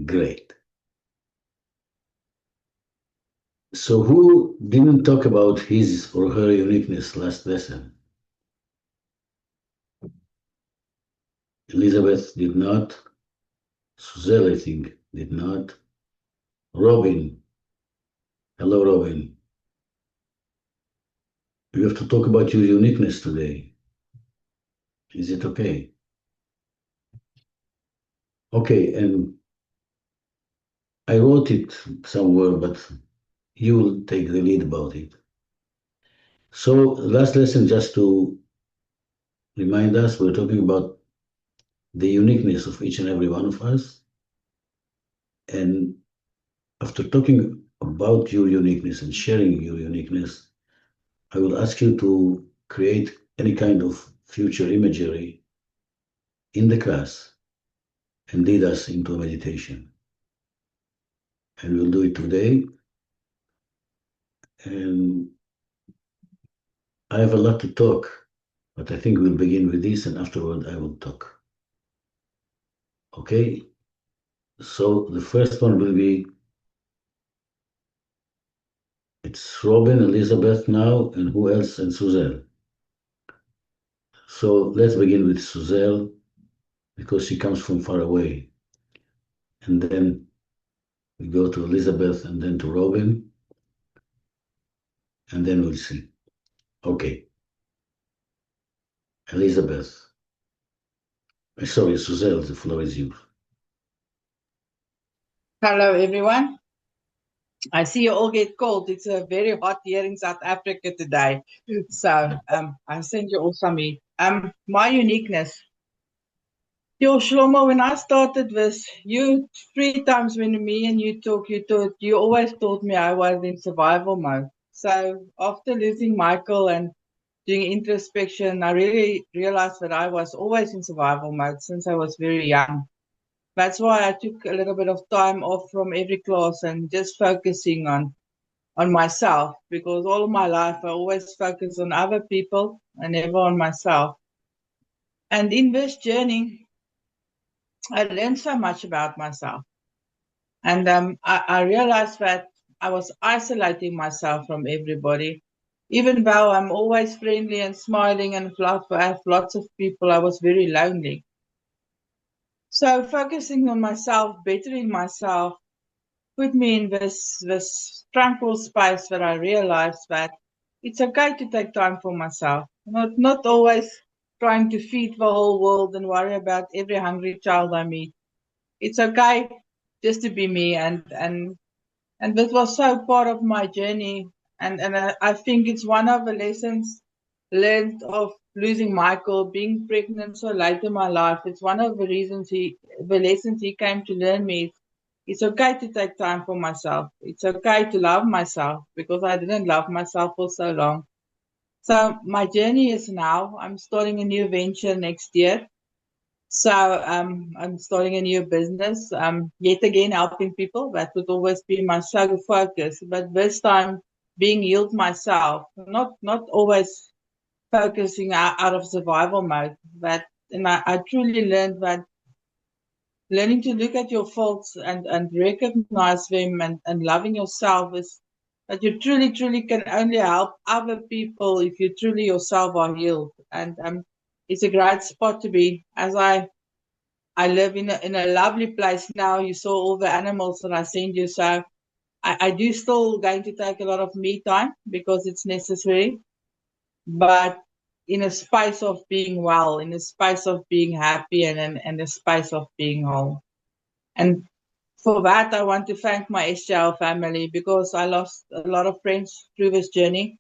Great. So who didn't talk about his or her uniqueness last lesson? Elizabeth did not. Suzelle, I think, did not. Robin. Hello, Robin. You have to talk about your uniqueness today. Is it okay? Okay, and I wrote it somewhere, but you will take the lead about it. So last lesson, just to remind us, we're talking about the uniqueness of each and every one of us. And after talking about your uniqueness and sharing your uniqueness, I will ask you to create any kind of future imagery in the class and lead us into a meditation. And we'll do it today. And I have a lot to talk, but I think we'll begin with this, and afterward I will talk. Okay? So the first one will be, it's Robin, Elizabeth now, and who else? And Suzelle. So let's begin with Suzelle, because she comes from far away. And then we go to Elizabeth and then to Robin. And then we'll see. Okay. Elizabeth. Sorry, Suzelle, the floor is yours. Hello, everyone. I see you all get cold. It's a very hot here in South Africa today. So I send you all some heat. My uniqueness. Yo, Shlomo, when I started with you 3 times when me and you talk, you always told me I was in survival mode. So after losing Michael and doing introspection, I really realized that I was always in survival mode since I was very young. That's why I took a little bit of time off from every class and just focusing on myself, because all of my life I always focus on other people and never on myself. And in this journey, I learned so much about myself. And I realized that I was isolating myself from everybody. Even though I'm always friendly and smiling and I have lots of people, I was very lonely. So focusing on myself, bettering myself, put me in this tranquil space where I realized that it's okay to take time for myself. Not always trying to feed the whole world and worry about every hungry child I meet. It's okay just to be me, and this was so part of my journey, and I think it's one of the lessons learned of losing Michael, being pregnant so late in my life. It's one of the lessons he came to learn me. It's okay to take time for myself. It's okay to love myself, because I didn't love myself for so long. So my journey is now, I'm starting a new venture next year. So I'm starting a new business. Yet again helping people. That would always be my sole focus. But this time being healed myself, not always focusing out of survival mode. And I truly learned that learning to look at your faults and recognize them and loving yourself is that you truly can only help other people if you truly yourself are healed. And it's a great spot to be. As I live in a lovely place now. You saw all the animals that I sent you. So I do still going to take a lot of me time because it's necessary, but in a space of being well, in a space of being happy, and a space of being whole. And for that, I want to thank my SGL family, because I lost a lot of friends through this journey.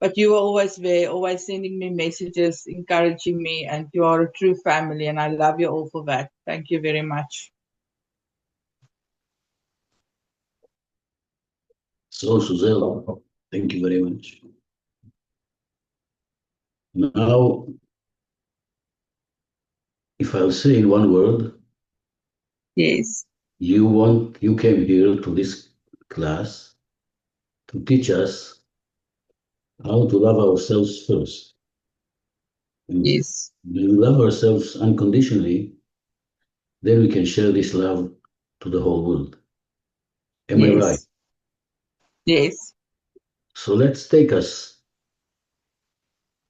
But you were always there, always sending me messages, encouraging me, and you are a true family, and I love you all for that. Thank you very much. So, Suzelle, thank you very much. Now, if I'll say in one word, Yes. you came here to this class to teach us how to love ourselves first. And Yes. when we love ourselves unconditionally, then we can share this love to the whole world. Am I right? Yes. Yes. So let's take us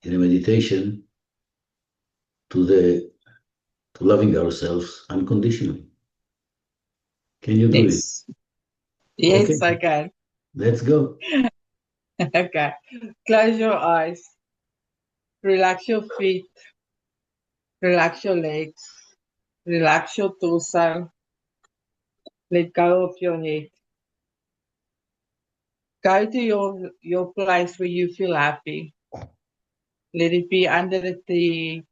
in a meditation to the to loving ourselves unconditionally. Can you do it? Yes. Okay, Yes, I can. let's go. Okay. Close your eyes. Relax your feet. Relax your legs. Relax your torso. Let go of your head. Go to your place where you feel happy. Let it be under the tree,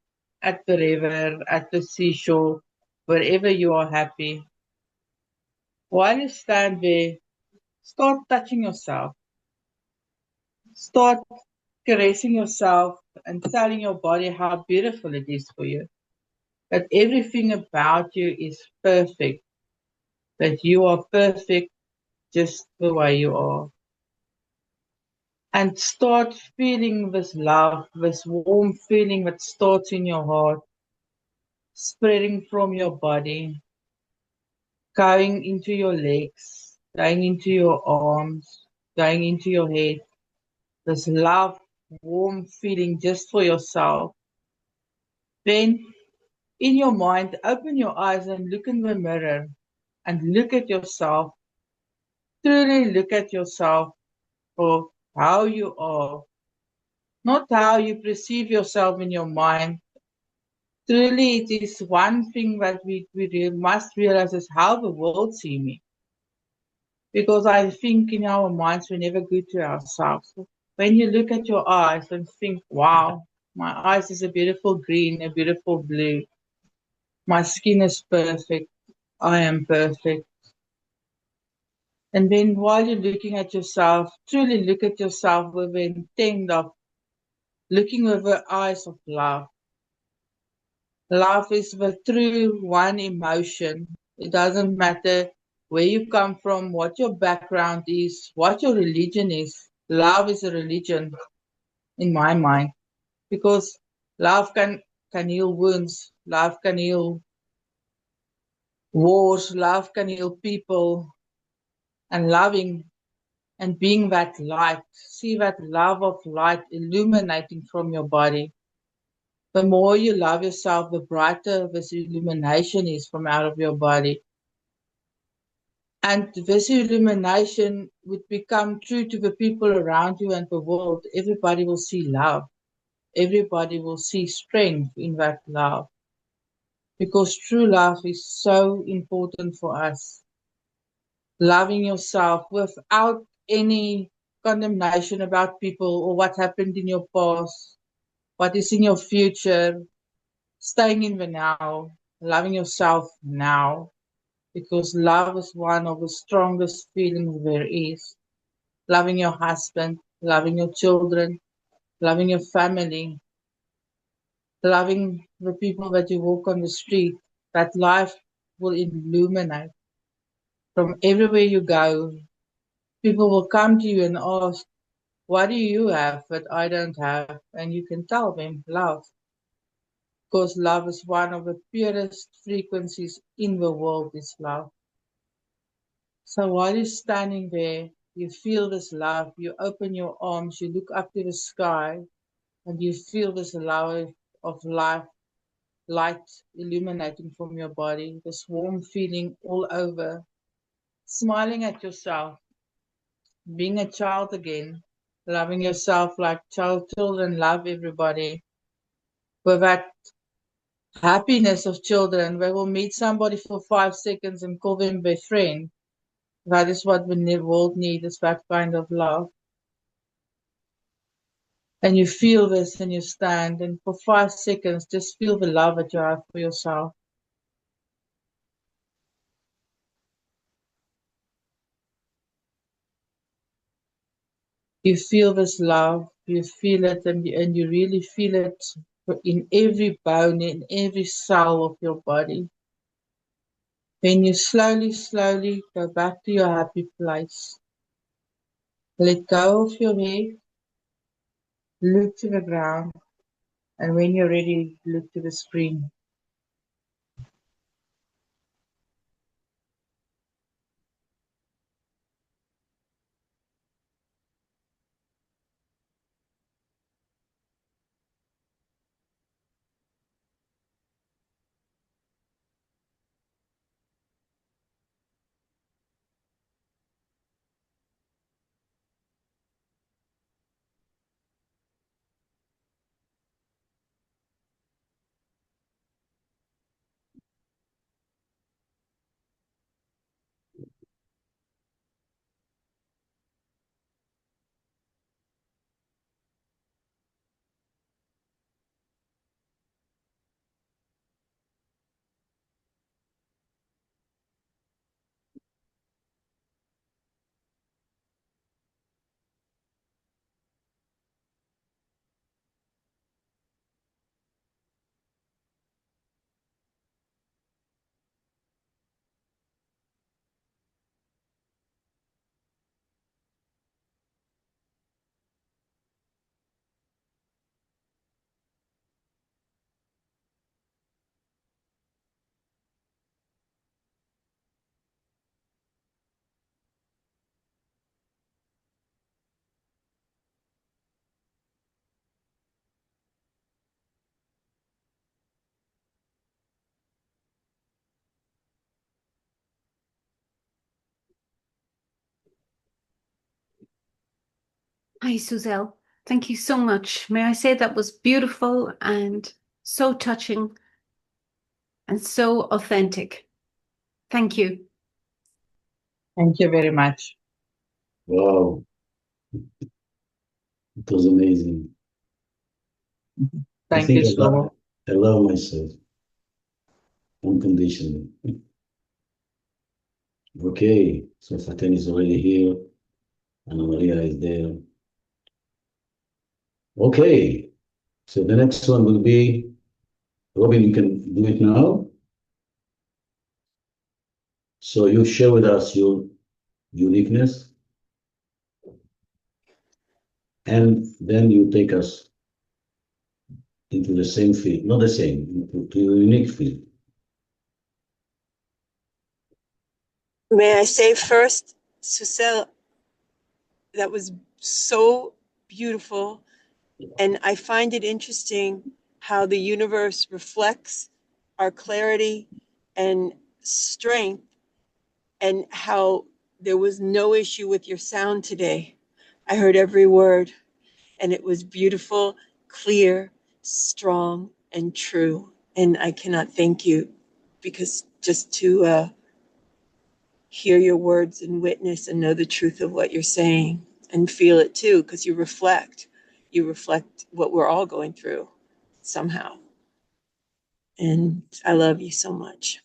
at the river, at the seashore, wherever you are happy. While you stand there, start touching yourself. Start caressing yourself and telling your body how beautiful it is for you. That everything about you is perfect. That you are perfect just the way you are. And start feeling this love, this warm feeling that starts in your heart, spreading from your body, going into your legs, going into your arms, going into your head. This love, warm feeling just for yourself. Then, in your mind, open your eyes and look in the mirror and look at yourself. Truly look at yourself for how you are, not how you perceive yourself in your mind. Truly, it is one thing that we must realize is how the world see me. Because I think in our minds we never good to ourselves. When you look at your eyes and think, wow, my eyes is a beautiful green, a beautiful blue. My skin is perfect. I am perfect. And then while you're looking at yourself, truly look at yourself with the intent of looking with the eyes of love. Love is the true one emotion. It doesn't matter where you come from, what your background is, what your religion is. Love is a religion in my mind because love can heal wounds, love can heal wars, love can heal people, and loving and being that light. See that love of light illuminating from your body. The more you love yourself, the brighter this illumination is from out of your body. And this illumination would become true to the people around you and the world. Everybody will see love. Everybody will see strength in that love. Because true love is so important for us. Loving yourself without any condemnation about people or what happened in your past, what is in your future, staying in the now, loving yourself now, because love is one of the strongest feelings there is. Loving your husband, loving your children, loving your family, loving the people that you walk on the street, that life will illuminate. From everywhere you go, people will come to you and ask, what do you have that I don't have? And you can tell them love, because love is one of the purest frequencies in the world is love. So while you're standing there, you feel this love, you open your arms, you look up to the sky, and you feel this love of life, light illuminating from your body, this warm feeling all over, smiling at yourself, being a child again, loving yourself like children love everybody, with that happiness of children. They will meet somebody for 5 seconds and call them their friend. That is what the world needs, is that kind of love. And you feel this and you stand, and for 5 seconds, just feel the love that you have for yourself. You feel this love, you feel it, and you really feel it in every bone, in every cell of your body. Then you slowly, slowly go back to your happy place. Let go of your head, look to the ground, and when you're ready, look to the screen. Hi, Suzelle. Thank you so much. May I say that was beautiful and so touching and so authentic. Thank you. Thank you very much. Wow, it was amazing. I Thank think you, Shlomo. I love myself unconditionally. Okay, so Faten is already here. Anna Maria is there. Okay, so the next one will be Robin. You can do it now. So you share with us your uniqueness, and then you take us into the same field, not the same, to your unique field. May I say first, Suzelle, that was so beautiful. And I find it interesting how the universe reflects our clarity and strength, and how there was no issue with your sound today. I heard every word, and it was beautiful, clear, strong, and true. And I cannot thank you, because just to hear your words and witness and know the truth of what you're saying and feel it too, because you reflect what we're all going through somehow. And I love you so much.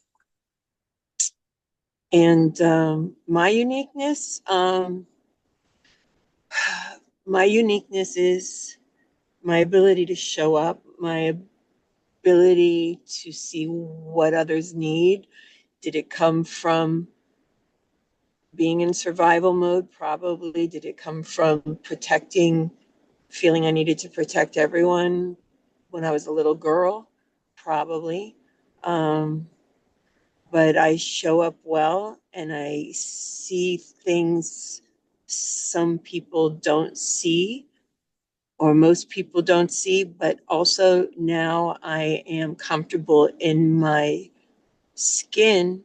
And my uniqueness is my ability to show up, my ability to see what others need. Did it come from being in survival mode? Probably. Did it come from feeling I needed to protect everyone when I was a little girl? Probably. But I show up well, and I see things some people don't see, or most people don't see. But also now I am comfortable in my skin,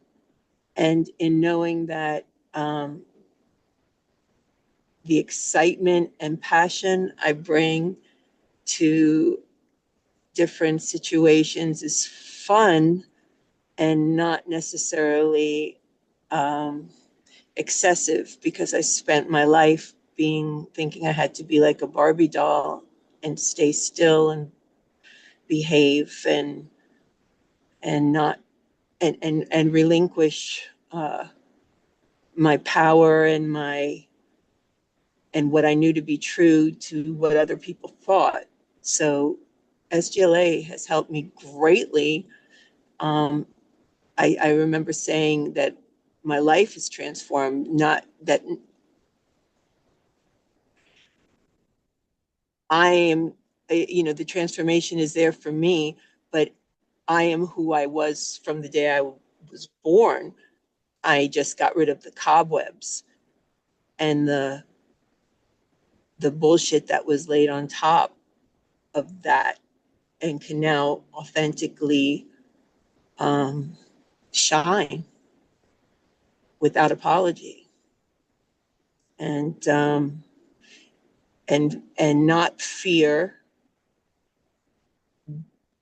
and in knowing that the excitement and passion I bring to different situations is fun, and not necessarily excessive, because I spent my life thinking I had to be like a Barbie doll and stay still and behave, and not and relinquish my power and what I knew to be true to what other people thought. So SGLA has helped me greatly. I remember saying that my life is transformed, not that I am, the transformation is there for me, but I am who I was from the day I was born. I just got rid of the cobwebs and the bullshit that was laid on top of that, and can now authentically shine without apology, and and not fear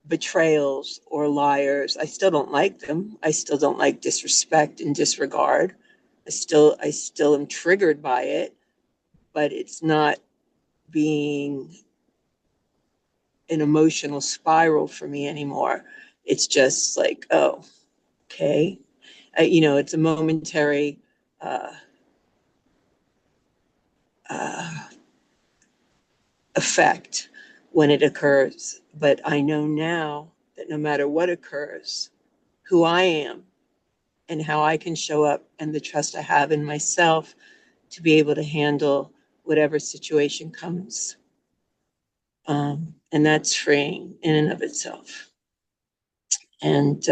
betrayals or liars. I still don't like them. I still don't like disrespect and disregard. I still am triggered by it, but it's not being an emotional spiral for me anymore. It's just like, oh, okay. It's a momentary uh, uh, effect when it occurs. But I know now that no matter what occurs, who I am and how I can show up, and the trust I have in myself to be able to handle whatever situation comes. And that's freeing in and of itself. And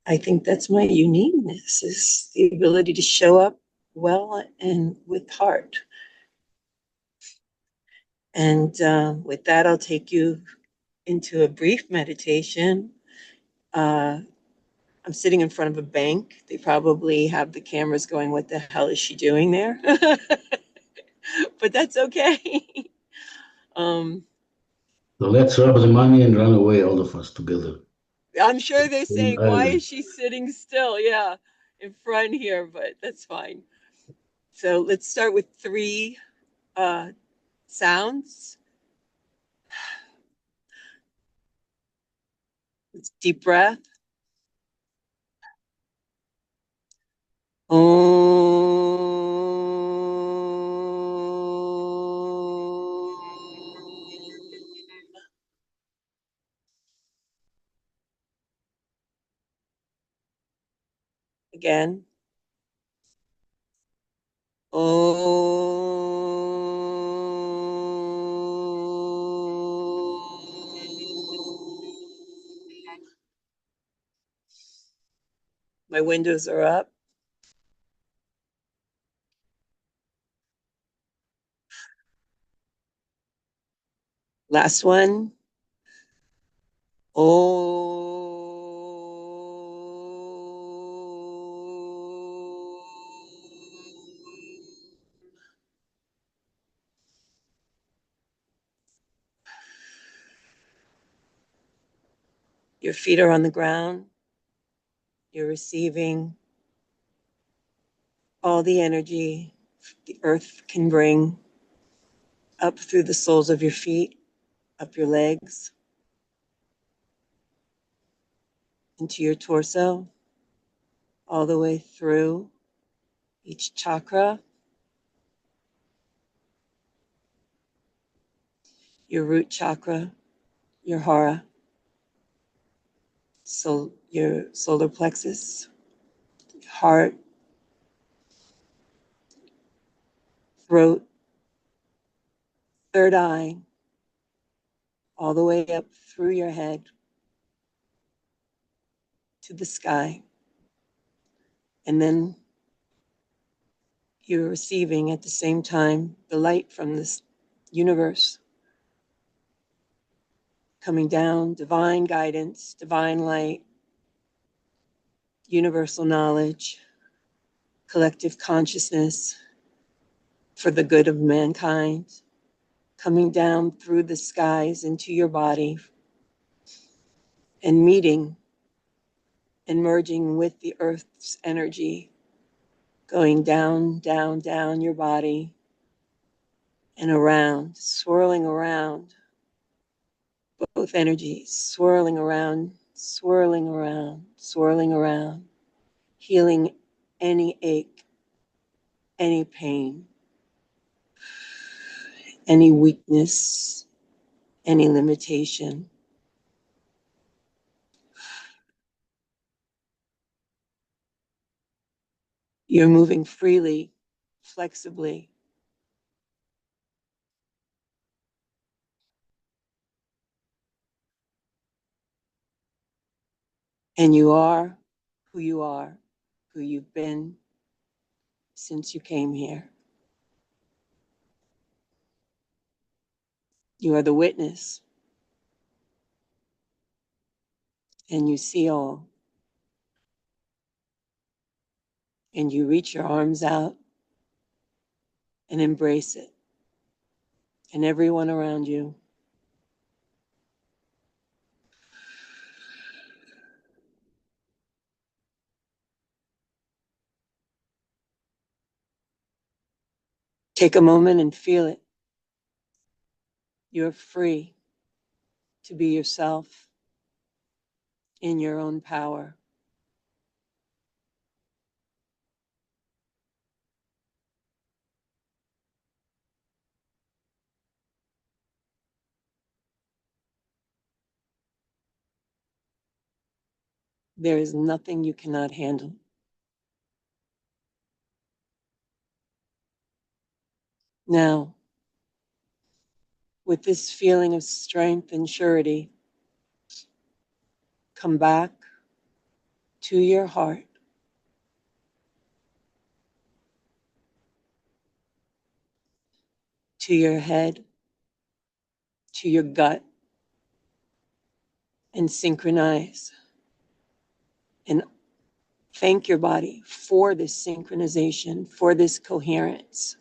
I think that's my uniqueness, is the ability to show up well and with heart. And with that, I'll take you into a brief meditation. I'm sitting in front of a bank. They probably have the cameras going, what the hell is she doing there? but that's okay. So let's rub the money and run away, all of us together. I'm sure they're saying, why Island. is she sitting still? Yeah, in front here, but that's fine. So let's start with 3 sounds. It's deep breath. Again. My windows are up. Last one. Your feet are on the ground. You're receiving all the energy the earth can bring up through the soles of your feet, up your legs, into your torso, all the way through each chakra, your root chakra, your hara, so your solar plexus, heart, throat, third eye, all the way up through your head to the sky. And then you're receiving at the same time the light from this universe coming down, divine guidance, divine light, universal knowledge, collective consciousness for the good of mankind, coming down through the skies into your body and meeting and merging with the earth's energy, going down, down, down your body and around, swirling around, both energies, swirling around, swirling around, swirling around, healing any ache, any pain, any weakness, any limitation. You're moving freely, flexibly. And you are who you've been since you came here. You are the witness, and you see all. And you reach your arms out and embrace it, and everyone around you. Take a moment and feel it. You're free to be yourself in your own power. There is nothing you cannot handle. Now, with this feeling of strength and surety, come back to your heart, to your head, to your gut, and synchronize. And thank your body for this synchronization, for this coherence.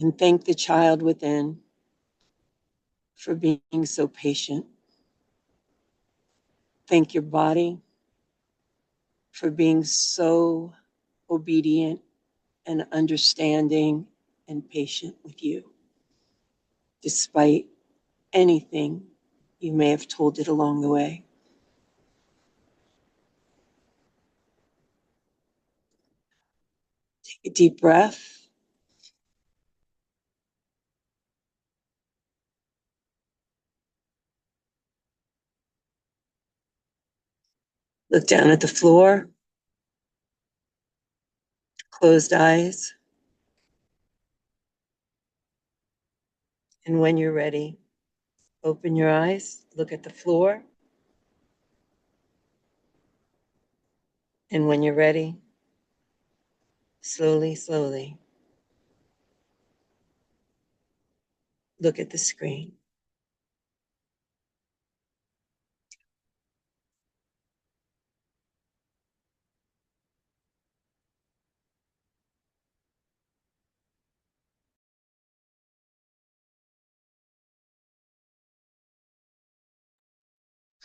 And thank the child within for being so patient. Thank your body for being so obedient and understanding and patient with you, despite anything you may have told it along the way. Take a deep breath. Look down at the floor, closed eyes. And when you're ready, open your eyes, look at the floor. And when you're ready, slowly, slowly, look at the screen.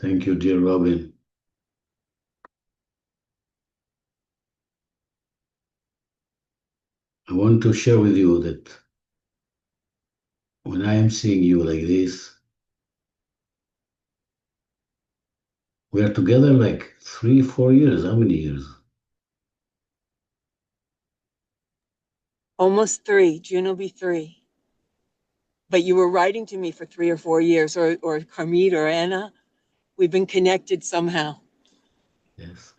Thank you, dear Robin. I want to share with you that when I am seeing you like this, we are together like 3, 4 years. How many years? Almost 3. June will be 3. But you were writing to me for 3 or 4 years, or Carmit or Anna. We've been connected somehow. Yes.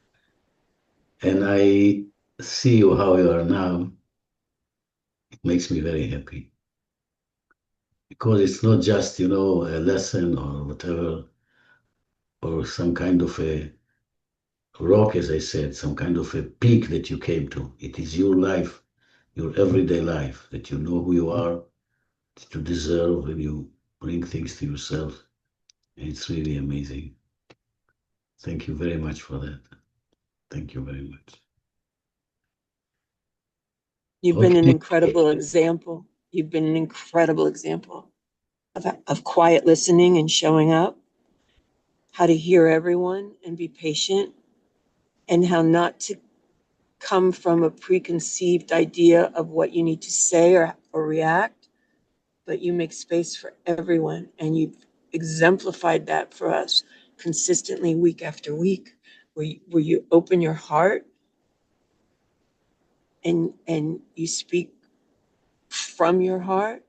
And I see you how you are now. It makes me very happy because it's not just, a lesson or whatever, or some kind of a rock, as I said, some kind of a peak that you came to. It is your life, your everyday life, that you know who you are, that you deserve, and you bring things to yourself. And it's really amazing. Thank you very much for that. Thank you very much. You've been an Okay. incredible example. You've been an incredible example of quiet listening and showing up, how to hear everyone and be patient, and how not to come from a preconceived idea of what you need to say or react, but you make space for everyone. And you've exemplified that for us consistently week after week, where you open your heart and you speak from your heart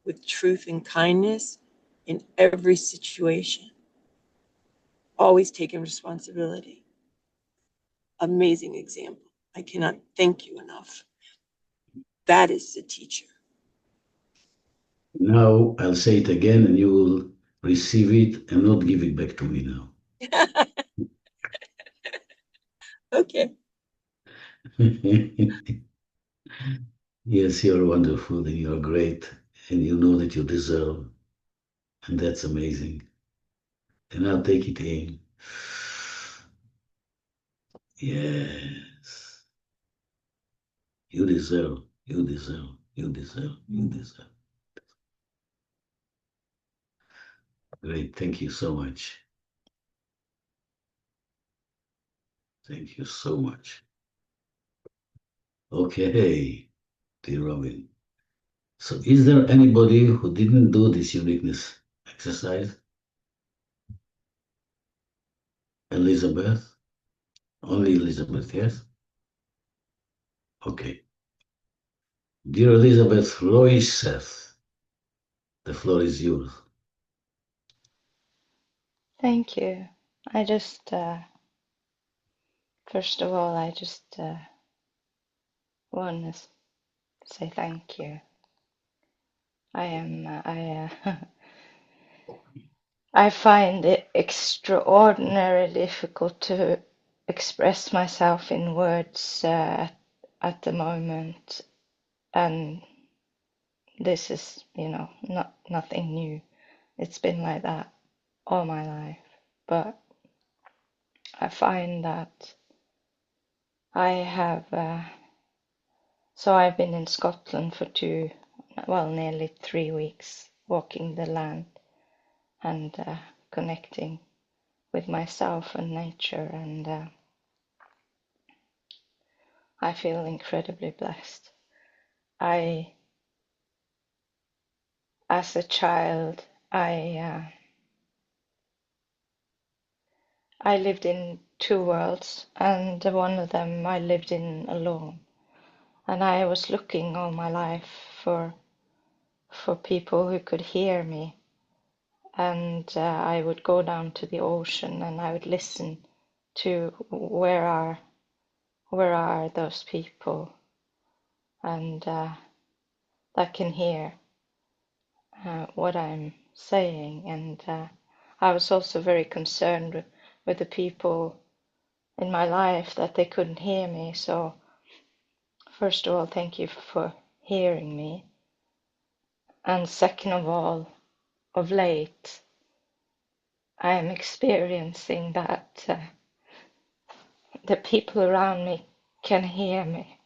with truth and kindness in every situation, always taking responsibility. Amazing example. I cannot thank you enough. That is the teacher. Now I'll say it again and you will receive it and not give it back to me now. Okay. Yes, you're wonderful and you're great and you know that you deserve, and that's amazing. And I'll take it in. Yes, you deserve, you deserve, you deserve, you deserve. Great, thank you so much. Thank you so much. Okay, dear Robin. So is there anybody who didn't do this uniqueness exercise? Elizabeth? Only Elizabeth, yes? Okay. Dear Elizabeth Roiseth, the floor is yours. Thank you. I just, first of all, I just want to say thank you. I find it extraordinarily difficult to express myself in words at the moment, and this is, nothing new. It's been like that all my life, but I find that I have. So I've been in Scotland for well, nearly 3 weeks walking the land and connecting with myself and nature, and I feel incredibly blessed. As a child, I lived in two worlds, and one of them I lived in alone. And I was looking all my life for people who could hear me. And I would go down to the ocean and I would listen to where are those people, and that can hear what I'm saying. And I was also very concerned with the people in my life that they couldn't hear me. So first of all, thank you for hearing me. And second of all, of late, I am experiencing that the people around me can hear me.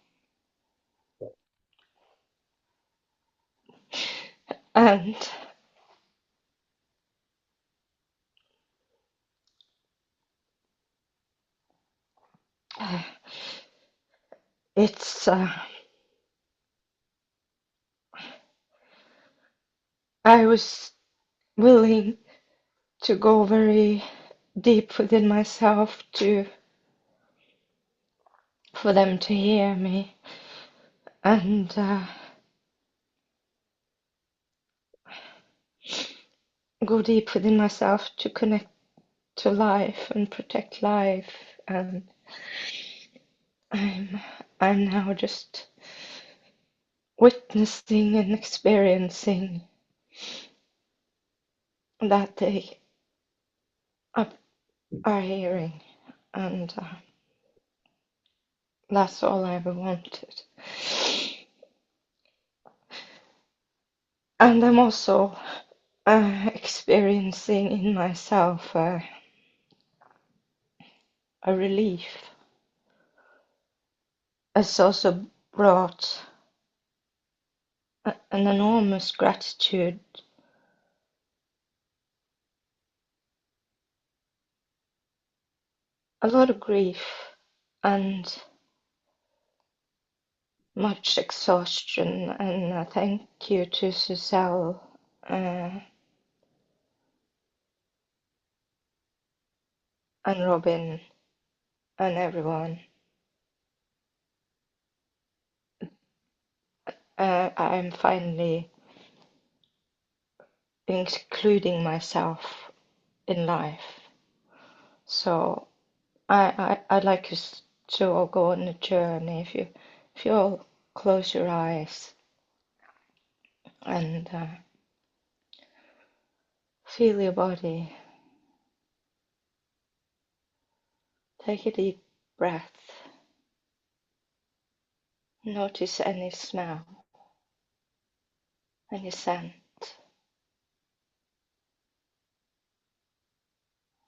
And it's, I was willing to go very deep within myself for them to hear me, and go deep within myself to connect to life and protect life. And I'm now just witnessing and experiencing that they are, are hearing, and that's all I ever wanted. And I'm also experiencing in myself a relief. It's also brought an enormous gratitude, a lot of grief, and much exhaustion. And thank you to Suzelle and Robin and everyone. I'm finally including myself in life. So I'd like us to all go on a journey. If you all close your eyes and feel your body, take a deep breath. Notice any smell, any scent,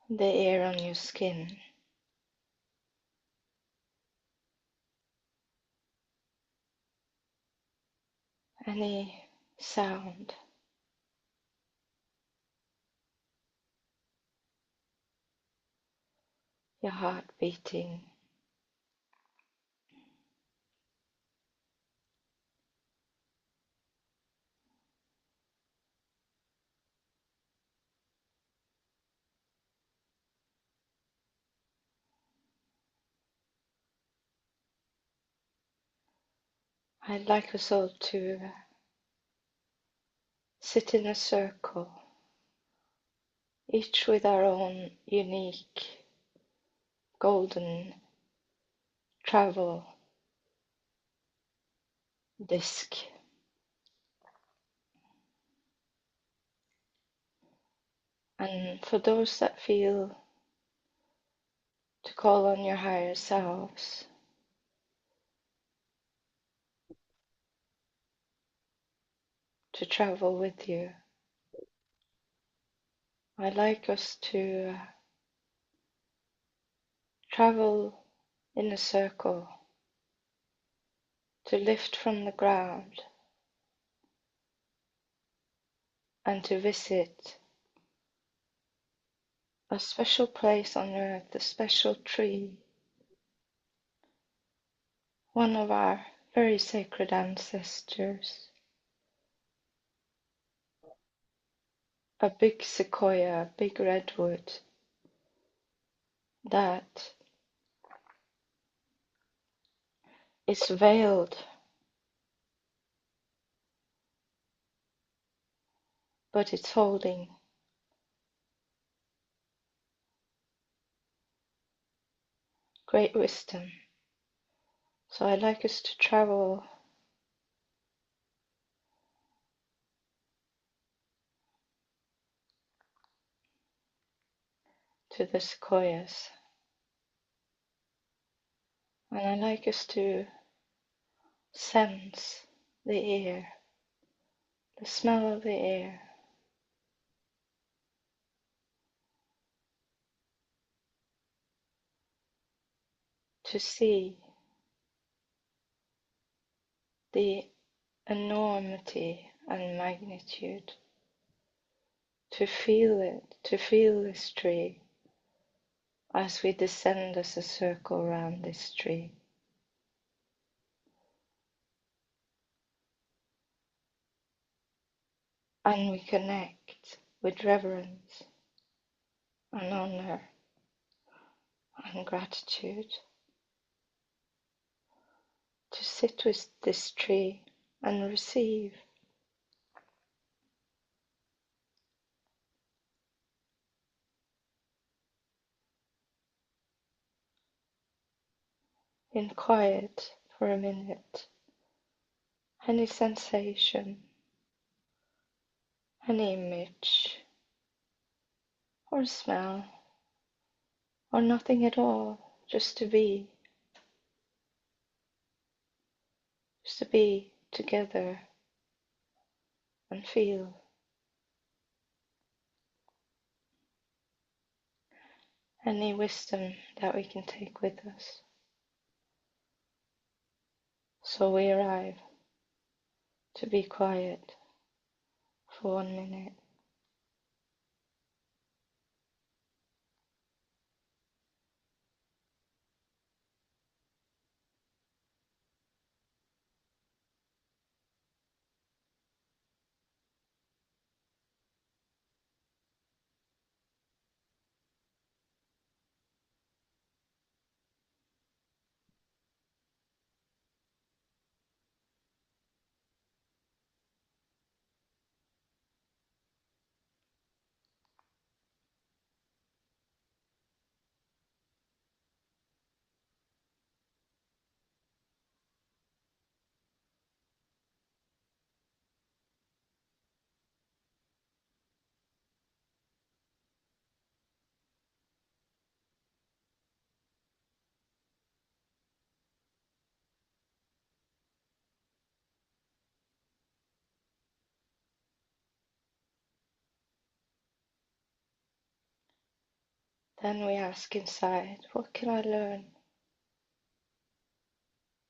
the air on your skin, any sound, your heart beating. I'd like us all to sit in a circle, each with our own unique golden travel disc. And for those that feel to call on your higher selves, to travel with you, I'd like us to travel in a circle, to lift from the ground and to visit a special place on earth, a special tree, one of our very sacred ancestors, a big sequoia, a big redwood that is veiled, but it's holding great wisdom. So I'd like us to travel to the sequoias, and I'd like us to sense the air, the smell of the air, to see the enormity and magnitude, to feel it, to feel this tree as we descend as a circle around this tree. And we connect with reverence and honor and gratitude to sit with this tree and receive in quiet for a minute any sensation, any image or smell or nothing at all, just to be together and feel any wisdom that we can take with us. So we arrive to be quiet for 1 minute. Then we ask inside, what can I learn?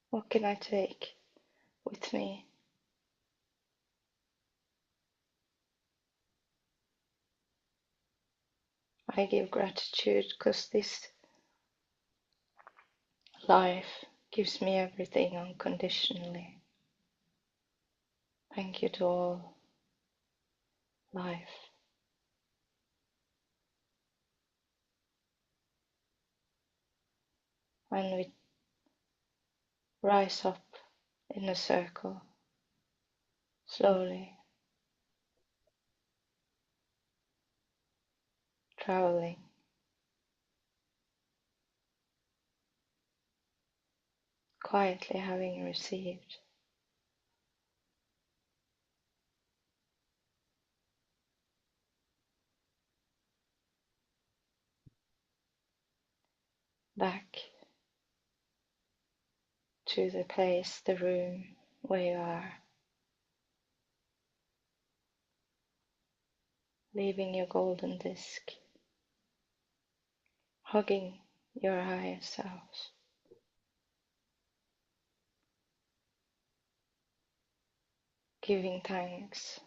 What can I take with me? I give gratitude because this life gives me everything unconditionally. Thank you to all life. And we rise up in a circle, slowly, traveling, quietly having received, back to the place, the room where you are, leaving your golden disc, hugging your higher selves, giving thanks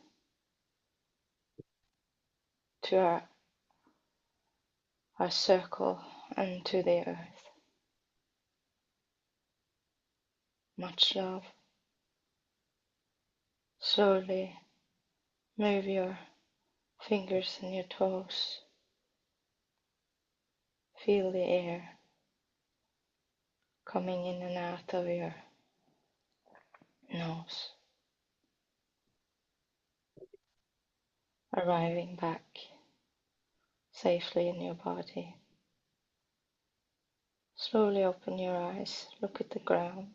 to our circle and to the earth. Much love. Slowly move your fingers and your toes. Feel the air coming in and out of your nose, arriving back safely in your body. Slowly open your eyes, look at the ground.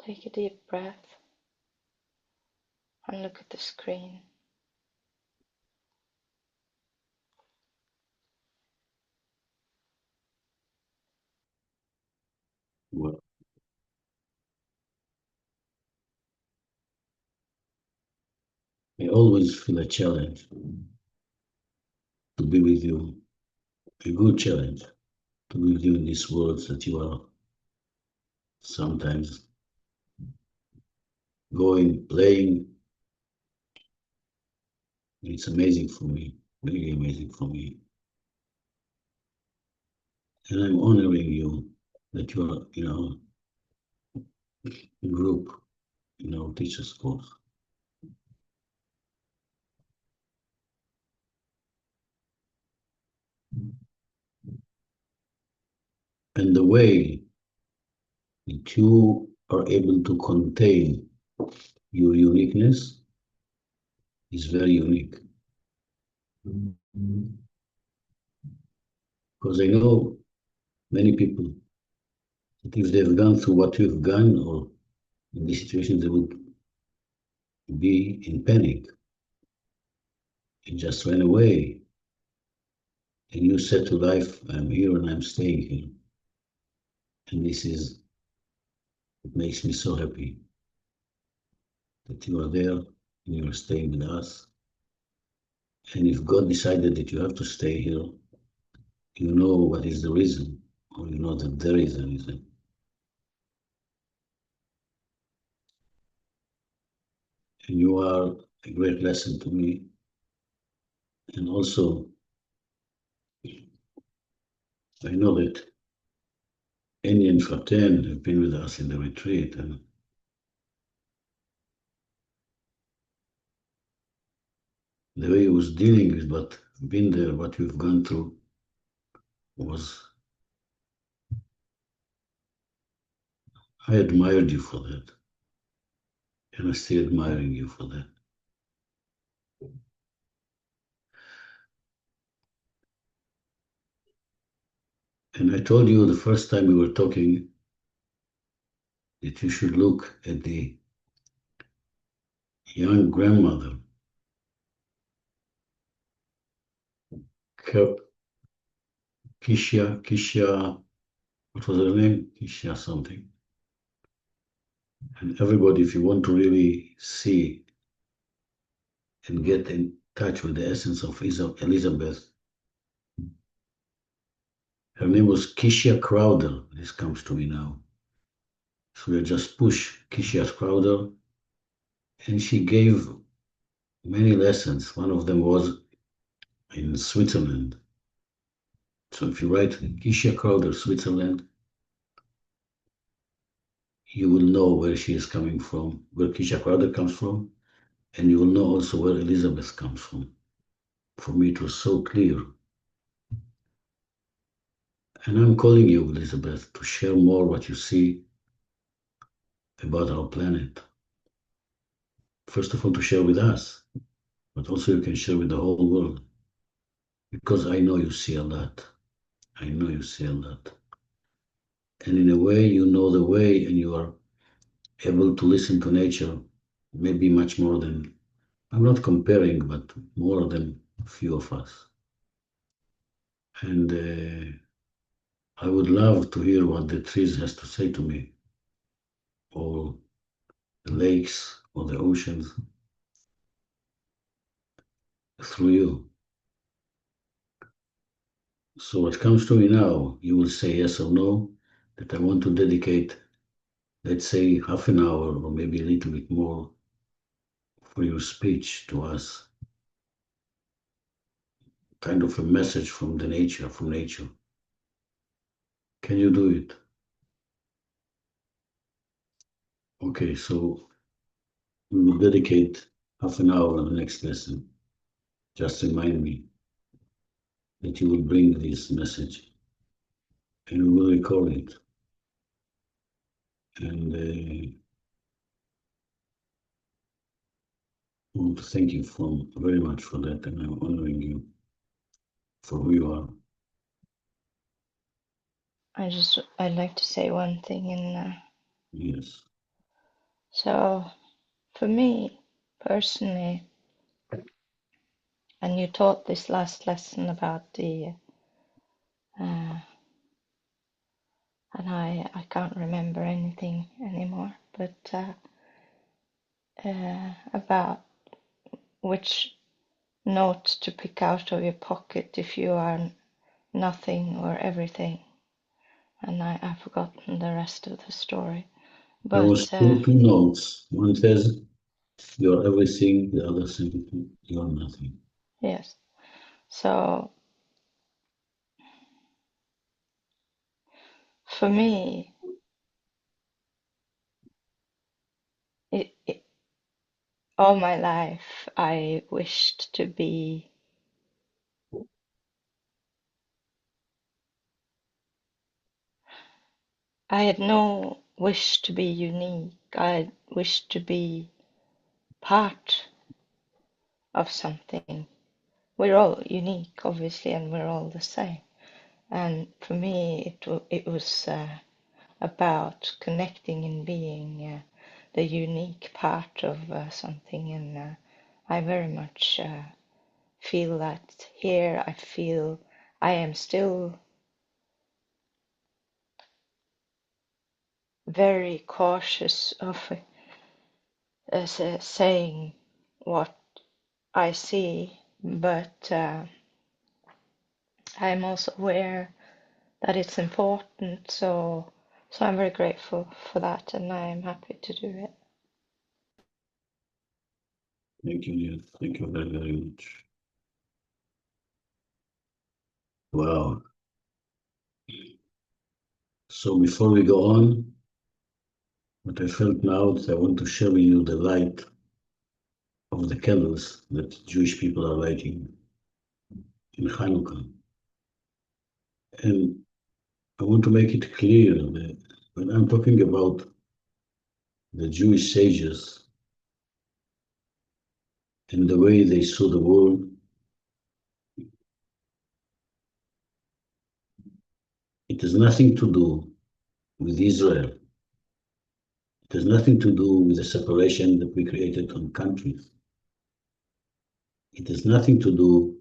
Take a deep breath and look at the screen. Well, I always feel a challenge to be with you, a good challenge to be with you in these worlds that you are sometimes going, playing. It's amazing for me, really amazing for me. And I'm honoring you that you are in our group, in our teacher's course. And the way that you are able to contain your uniqueness is very unique. Because I know many people that if they've gone through what you've gone, or in these situations, they would be in panic and just ran away. And you said to life, I'm here and I'm staying here. And this is, it makes me so happy that you are there and you are staying with us. And if God decided that you have to stay here, you know what is the reason, or you know that there is a reason. And you are a great lesson to me. And also, I know that Annie and Faten have been with us in the retreat, and the way he was dealing with what been there, what we've gone through, was, I admired you for that. And I'm still admiring you for that. And I told you the first time we were talking that you should look at the young grandmother, Kishia, what was her name? Kishia something. And everybody, if you want to really see and get in touch with the essence of Elizabeth, her name was Kishia Crowder. This comes to me now. So we just push Kishia Crowder, and she gave many lessons. One of them was in Switzerland. So if you write Kishia Crowder, Switzerland, you will know where she is coming from, where Kishia Crowder comes from, and you will know also where Elizabeth comes from. For me, it was so clear. And I'm calling you, Elizabeth, to share more what you see about our planet. First of all, to share with us, but also you can share with the whole world. Because I know you see a lot. I know you see a lot. And in a way, you know the way, and you are able to listen to nature, maybe much more than, I'm not comparing, but more than a few of us. And I would love to hear what the trees has to say to me, or the lakes, or the oceans, through you. So what comes to me now, you will say yes or no, that I want to dedicate, let's say, half an hour or maybe a little bit more for your speech to us, kind of a message from nature. Can you do it? Okay, so we will dedicate half an hour on the next lesson. Just remind me that you will bring this message and we will record it. And I want to thank you very much for that, and I'm honoring you for who you are. I'd like to say one thing Yes. so for me personally, and you taught this last lesson about the and I can't remember anything anymore, but about which note to pick out of your pocket if you are nothing or everything. And I've forgotten the rest of the story. There was But two notes. One says you're everything, the other says you're nothing. yes, so for me, all my life I wished to be. I had no wish to be unique. I wished to be part of something. We're all unique, obviously, and we're all the same. And for me, it was about connecting and being the unique part of something. And I very much feel that here. I feel I am still very cautious of saying what I see, but I'm also aware that it's important. So I'm very grateful for that, and I'm happy to do it. Thank you, dear. Thank you very, very much. Wow. So before we go on, what I felt now is I want to share with you the light of the candles that Jewish people are lighting in Hanukkah. And I want to make it clear that when I'm talking about the Jewish sages and the way they saw the world, it has nothing to do with Israel. It has nothing to do with the separation that we created on countries. It has nothing to do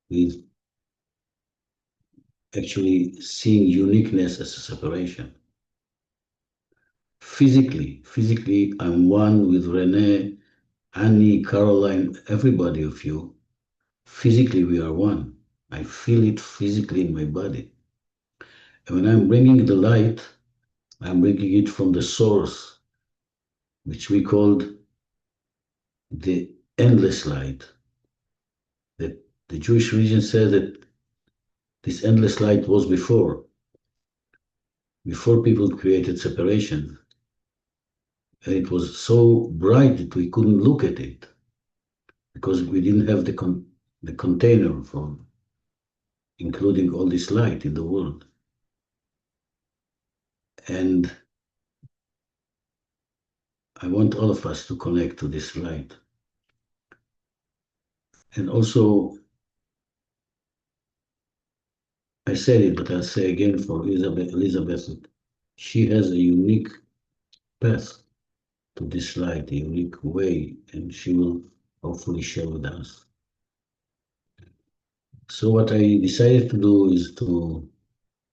with actually seeing uniqueness as a separation. Physically, I'm one with Renee, Annie, Caroline, everybody of you. Physically, we are one. I feel it physically in my body. And when I'm bringing the light, I'm bringing it from the source, which we called the endless light. The Jewish religion says that this endless light was before people created separation. And it was so bright that we couldn't look at it because we didn't have the container for including all this light in the world. And I want all of us to connect to this light. And also, I said it, but I'll say again for Elizabeth, she has a unique path to this light, a unique way, and she will hopefully share with us. So what I decided to do is to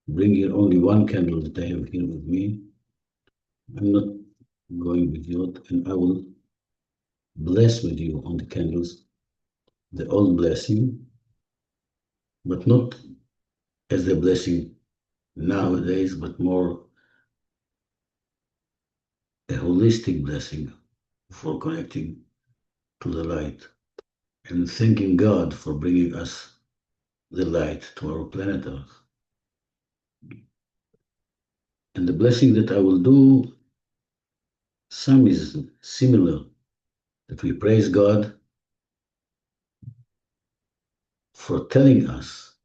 bring here only one candle that I have here with me. I'm not going with you, and I will bless with you on the candles, the old blessing, but not as the blessing nowadays, but more a holistic blessing for connecting to the light and thanking God for bringing us the light to our planet Earth. And the blessing that I will do, some is similar, that we praise God for telling us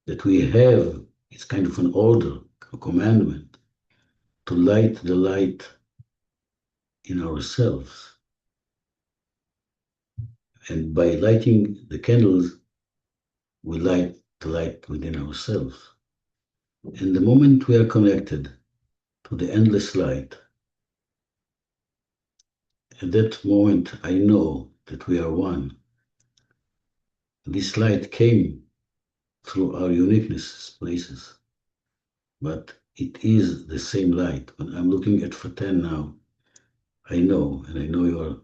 that we have, it's kind of an order, a commandment, to light the light in ourselves. And by lighting the candles, we light the light within ourselves. And the moment we are connected to the endless light, at that moment I know that we are one. This light came through our uniqueness places, but it is the same light. When I'm looking at Fatan now, I know, and I know you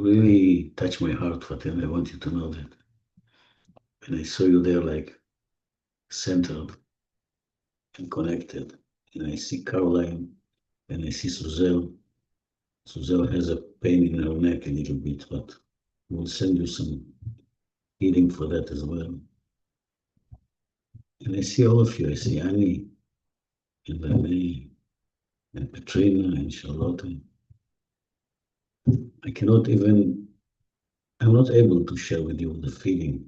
really touch my heart, Fatan. I want you to know that. And I saw you there like centered and connected. And I see Caroline and I see Suzelle. Suzelle has a pain in her neck a little bit, but we'll send you some healing for that as well. And I see all of you. I see Annie and Renee and Katrina and Charlotte. I cannot even, I'm not able to share with you the feeling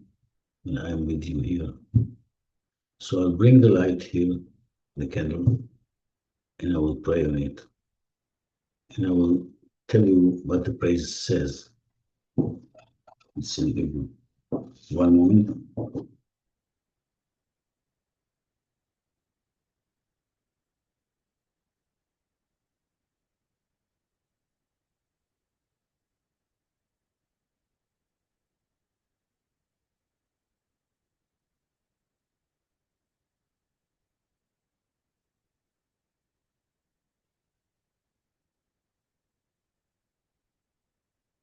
when I'm with you here. So I'll bring the light here, the candle, and I will pray on it. And I will tell you what the praise says. It's in Hebrew. One moment.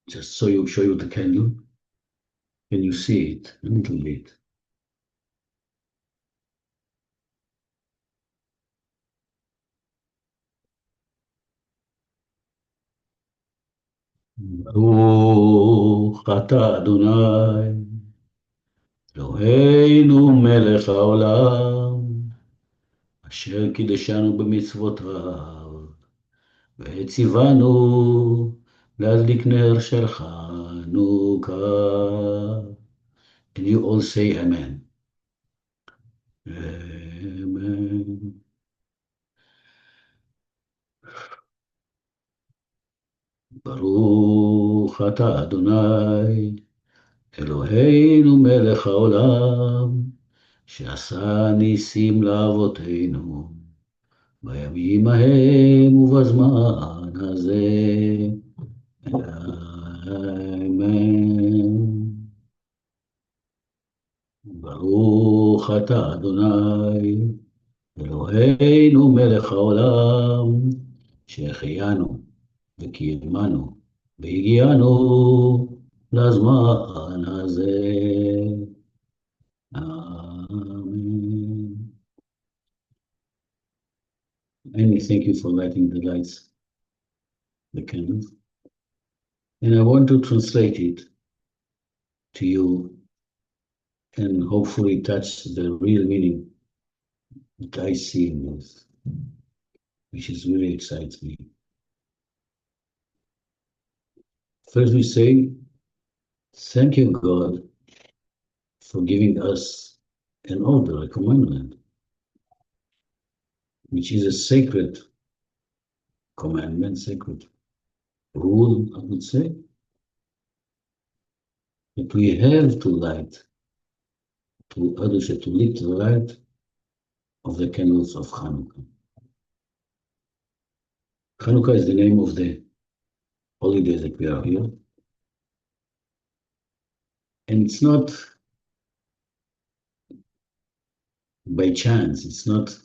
Just so you show you the candle. Can you see it a little bit? ברוך אתה אדוני, אלוהינו מלך העולם, אשר קידשנו במצוותיו, וציוונו להדליק נר של חנוכה. And you all say amen. Amen. ברוך אתה אדוני, אלוהינו מלך העולם, שעשה ניסים לאבותינו, בימים ההם ובזמן הזה. אמן. ברוך אתה אדוני, אלוהינו מלך העולם, שהחיינו וקיימנו והגיענו לזמן הזה. Amen. And we thank you for lighting the lights, the candles. And I want to translate it to you and hopefully touch the real meaning that I see in this, which is really excites me. First we say, thank you, God, for giving us an order, a commandment, which is a sacred commandment, sacred rule, I would say, that we have to light, to others, to lit the light of the candles of Hanukkah. Hanukkah is the name of the holiday that we are here. And it's not by chance, it's not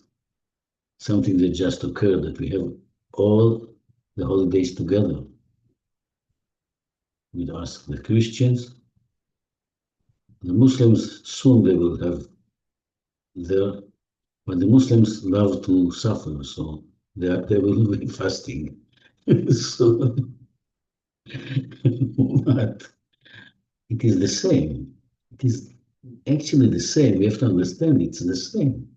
something that just occurred, that we have all the holidays together with us, the Christians. The Muslims, soon they will have their, but the Muslims love to suffer, so they will be fasting. So But it is the same. It is actually the same. We have to understand it's the same.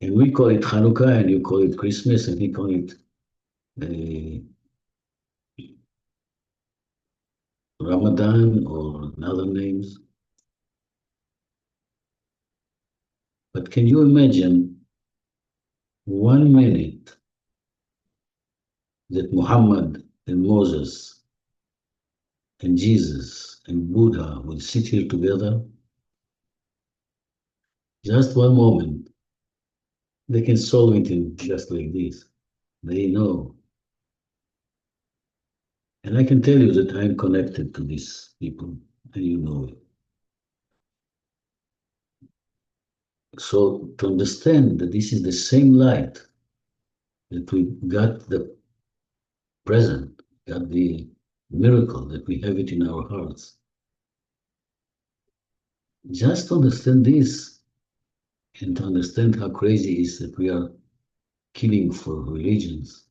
And we call it Hanukkah, and you call it Christmas, and he call it Ramadan or other names. But can you imagine 1 minute that Muhammad and Moses and Jesus and Buddha would sit here together? Just one moment. They can solve it in just like this. They know. And I can tell you that I'm connected to these people, and you know it. So to understand that this is the same light that we got the present, got the miracle that we have it in our hearts. Just to understand this and to understand how crazy it is that we are killing for religions,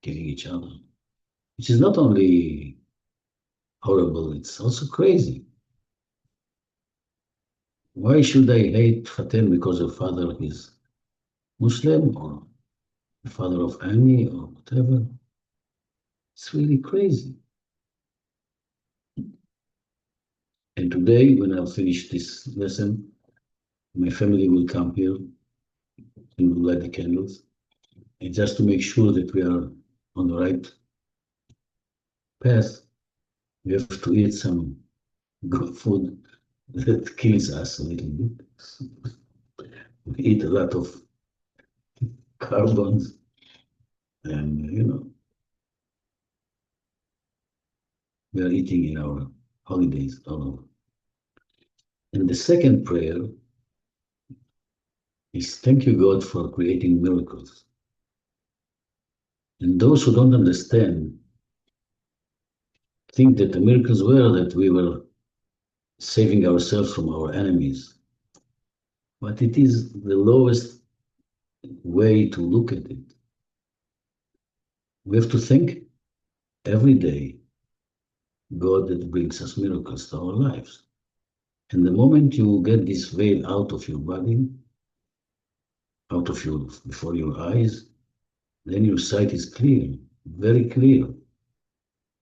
killing each other, which is not only horrible, it's also crazy. Why should I hate Faten because her father is Muslim or the father of Annie or whatever? It's really crazy. And today, when I'll finish this lesson, my family will come here and will light the candles. And just to make sure that we are on the right path, we have to eat some good food that kills us a little bit. We eat a lot of carbons and, we are eating in our holidays all over. And the second prayer is thank you, God, for creating miracles. And those who don't understand think that the miracles were that we were saving ourselves from our enemies. But it is the lowest way to look at it. We have to thank every day God that brings us miracles to our lives. And the moment you get this veil out of your body, out of your, before your eyes, then your sight is clear, very clear.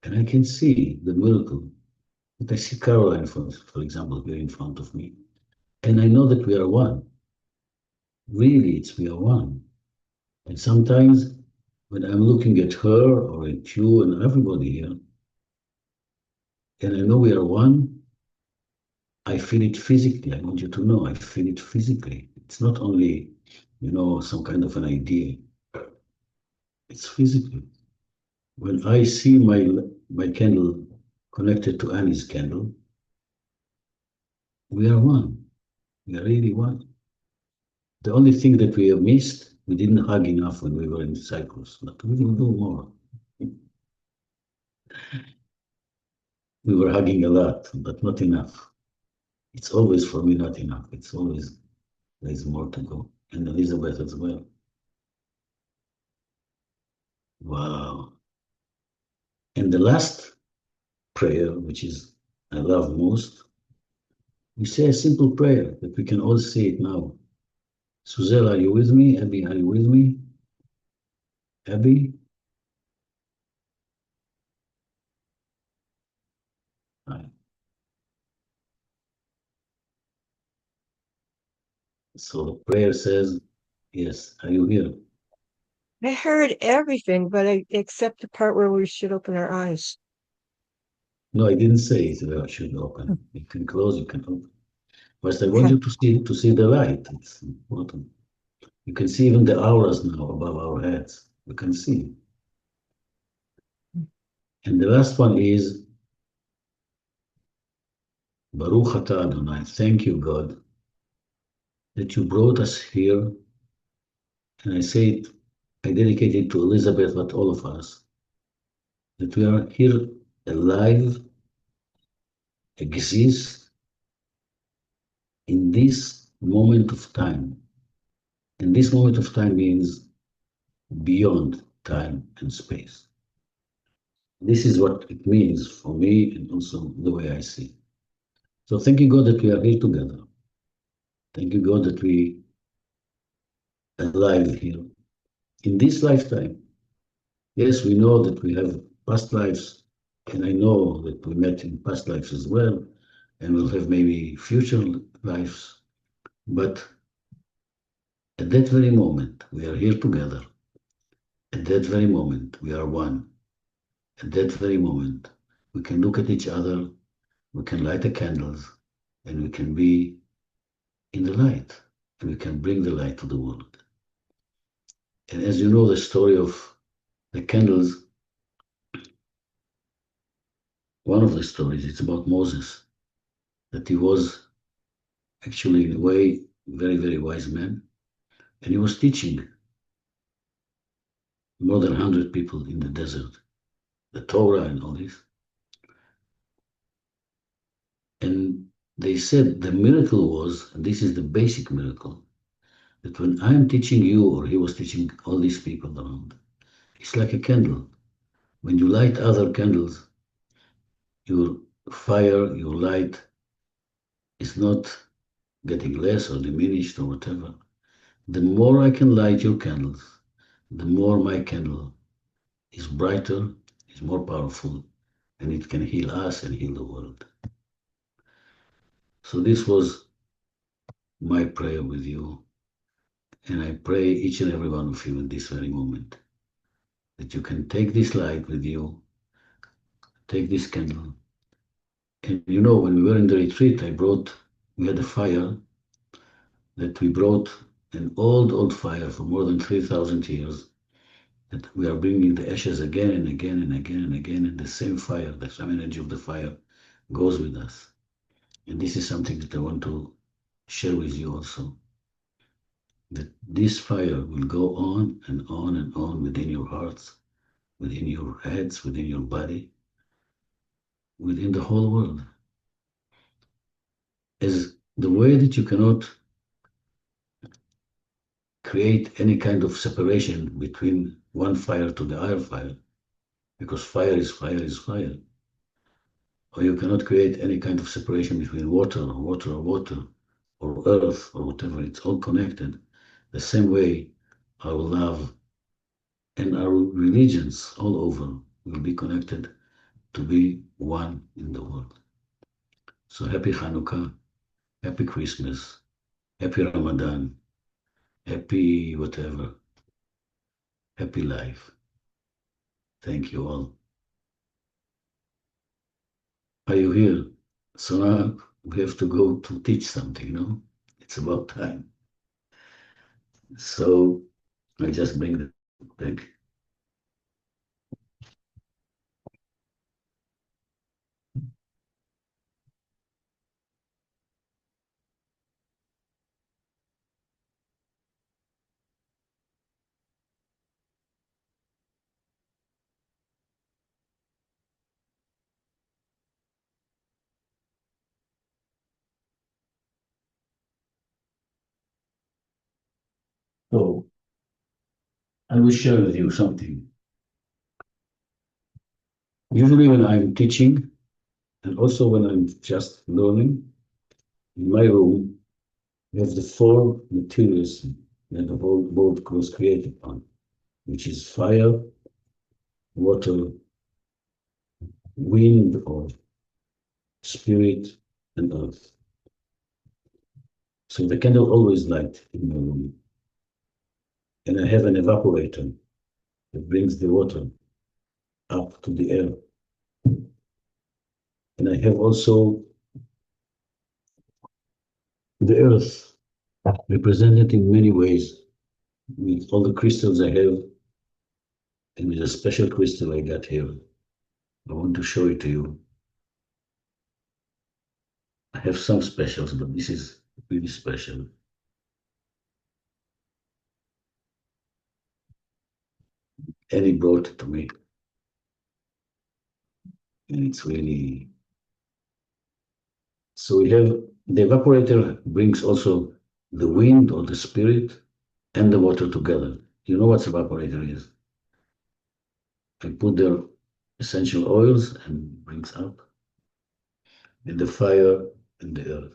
And I can see the miracle. But I see Caroline, for example, here in front of me. And I know that we are one. Really, it's we are one. And sometimes when I'm looking at her or at you and everybody here, and I know we are one, I feel it physically. I want you to know I feel it physically. It's not only, some kind of an idea. It's physical. When I see my candle connected to Annie's candle, we are one. We are really one. The only thing that we have missed, we didn't hug enough when we were in Cyprus, but we will do more. We were hugging a lot, but not enough. It's always for me not enough. It's always there's more to go. And Elizabeth as well. Wow. And the last prayer, which is I love most, we say a simple prayer that we can all say it now. Suzelle, are you with me? Abby, are you with me? Abby? Hi. So the prayer says, yes, are you here? I heard everything, but except the part where we should open our eyes. No, I didn't say it should open. You can close, you can open. But I want you to see the light. It's important. You can see even the auras now above our heads. You can see. And the last one is Baruch Atah Adonai. Thank you, God, that you brought us here. And I say it, I dedicate it to Elizabeth, but all of us, that we are here alive, exist in this moment of time. And this moment of time means beyond time, and space. This is what it means for me and also the way I see. So thank you, God, that we are here together. Thank you, God, that we are alive here in this lifetime. Yes, we know that we have past lives, and I know that we met in past lives as well, and we'll have maybe future lives. But at that very moment, we are here together. At that very moment, we are one. At that very moment, we can look at each other, we can light the candles, and we can be in the light, and we can bring the light to the world. And as you know, the story of the candles, one of the stories, it's about Moses, that he was actually, in a way, very, very wise man, and he was teaching more than 100 people in the desert, the Torah and all this. And they said the miracle was, and this is the basic miracle, that when I'm teaching you, or he was teaching all these people around, it's like a candle. When you light other candles, your fire, your light is not getting less or diminished or whatever. The more I can light your candles, the more my candle is brighter, is more powerful, and it can heal us and heal the world. So this was my prayer with you. And I pray each and every one of you in this very moment that you can take this light with you, take this candle. And you know, when we were in the retreat, we had a fire that we brought, an old fire for more than 3,000 years, that we are bringing the ashes again and again and again and again, and the same fire, the same energy of the fire goes with us. And this is something that I want to share with you also, that this fire will go on and on and on within your hearts, within your heads, within your body, within the whole world. As the way that you cannot create any kind of separation between one fire to the other fire, because fire is fire is fire, or you cannot create any kind of separation between water or water or water or earth or whatever, it's all connected. The same way our love and our religions all over will be connected to be one in the world. So happy Hanukkah, happy Christmas, happy Ramadan, happy whatever, happy life. Thank you all. Are you here? So now we have to go to teach something, no? It's about time. So I just bring the back. So I will share with you something. Usually when I'm teaching and also when I'm just learning, in my room, we have the four materials that the whole world was created on, which is fire, water, wind or spirit, and earth. So the candle always light in my room. And I have an evaporator that brings the water up to the air. And I have also the earth represented in many ways with all the crystals I have and with a special crystal I got here. I want to show it to you. I have some specials, but this is really special. And he brought it to me. And it's really, so we have the evaporator brings also the wind or the spirit and the water together. You know what evaporator is? I put their essential oils and brings up in the fire and the earth.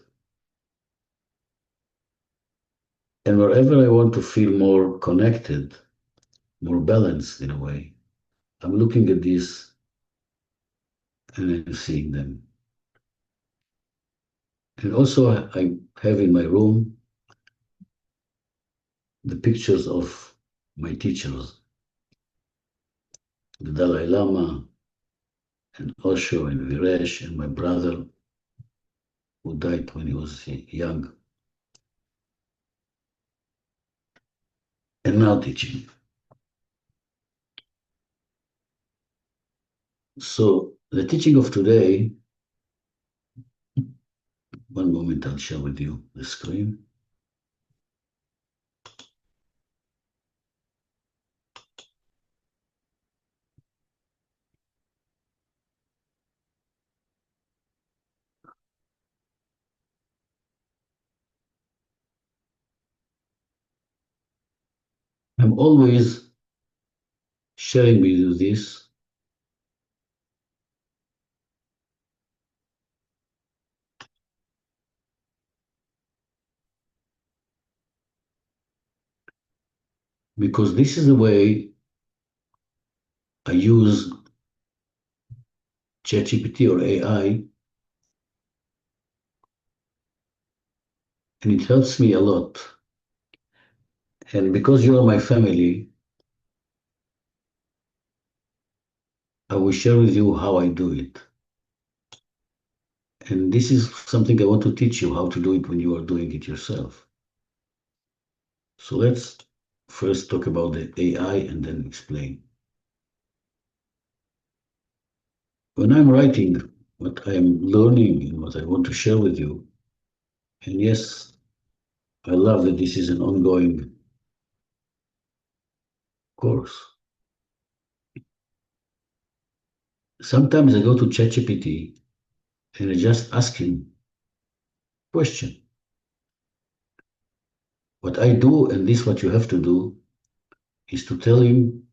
And wherever I want to feel more connected, more balanced in a way, I'm looking at this and I'm seeing them. And also I have in my room the pictures of my teachers, the Dalai Lama and Osho and Viresh and my brother who died when he was young and now teaching. So the teaching of today, one moment I'll share with you the screen. I'm always sharing with you this because this is the way I use ChatGPT or AI, and it helps me a lot. And because you are my family, I will share with you how I do it. And this is something I want to teach you how to do it when you are doing it yourself. So let's first talk about the AI and then explain. When I'm writing what I'm learning and what I want to share with you, and yes, I love that this is an ongoing course. Sometimes I go to ChatGPT and I just ask him question. What I do, and this what you have to do, is to tell him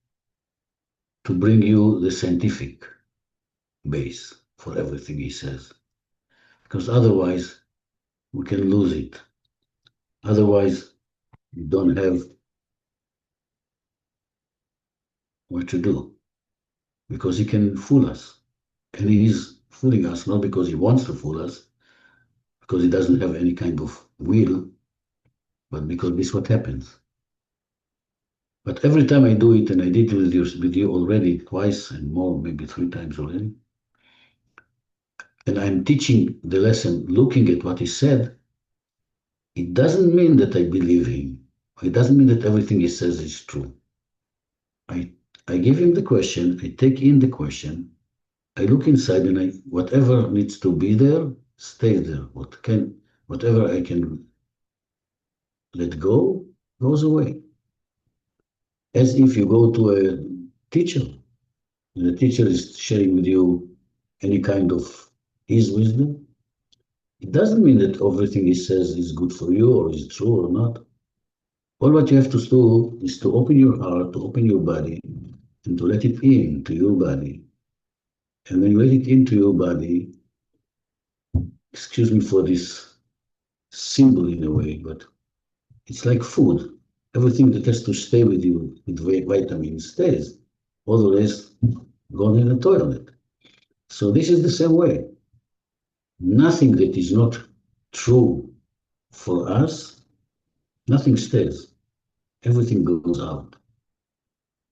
to bring you the scientific base for everything he says. Because otherwise we can lose it. Otherwise, you don't have what to do. Because he can fool us. And he is fooling us not because he wants to fool us, because he doesn't have any kind of will, but because this is what happens. But every time I do it, and I did it with you already twice and more, maybe 3 times already, and I'm teaching the lesson looking at what he said, it doesn't mean that I believe him. It doesn't mean that everything he says is true. I give him the question, I take in the question, I look inside, and whatever needs to be there stays there. Whatever I can let go goes away. As if you go to a teacher, and the teacher is sharing with you any kind of his wisdom. It doesn't mean that everything he says is good for you or is true or not. All what you have to do is to open your heart, to open your body, and to let it into your body. And when you let it into your body, excuse me for this symbol in a way, but it's like food. Everything that has to stay with you with vitamins stays. All the rest go in the toilet. So this is the same way. Nothing that is not true for us, nothing stays. Everything goes out.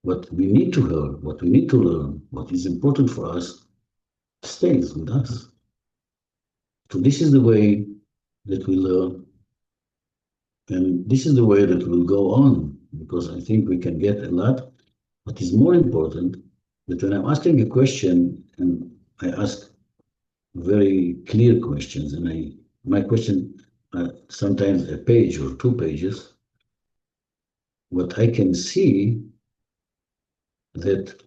What we need to learn, what we need to learn, what is important for us, stays with us. So this is the way that we learn, and this is the way that we'll go on, because I think we can get a lot. What is more important, that when I'm asking a question, and I ask very clear questions, and my question sometimes a page or 2 pages, what I can see that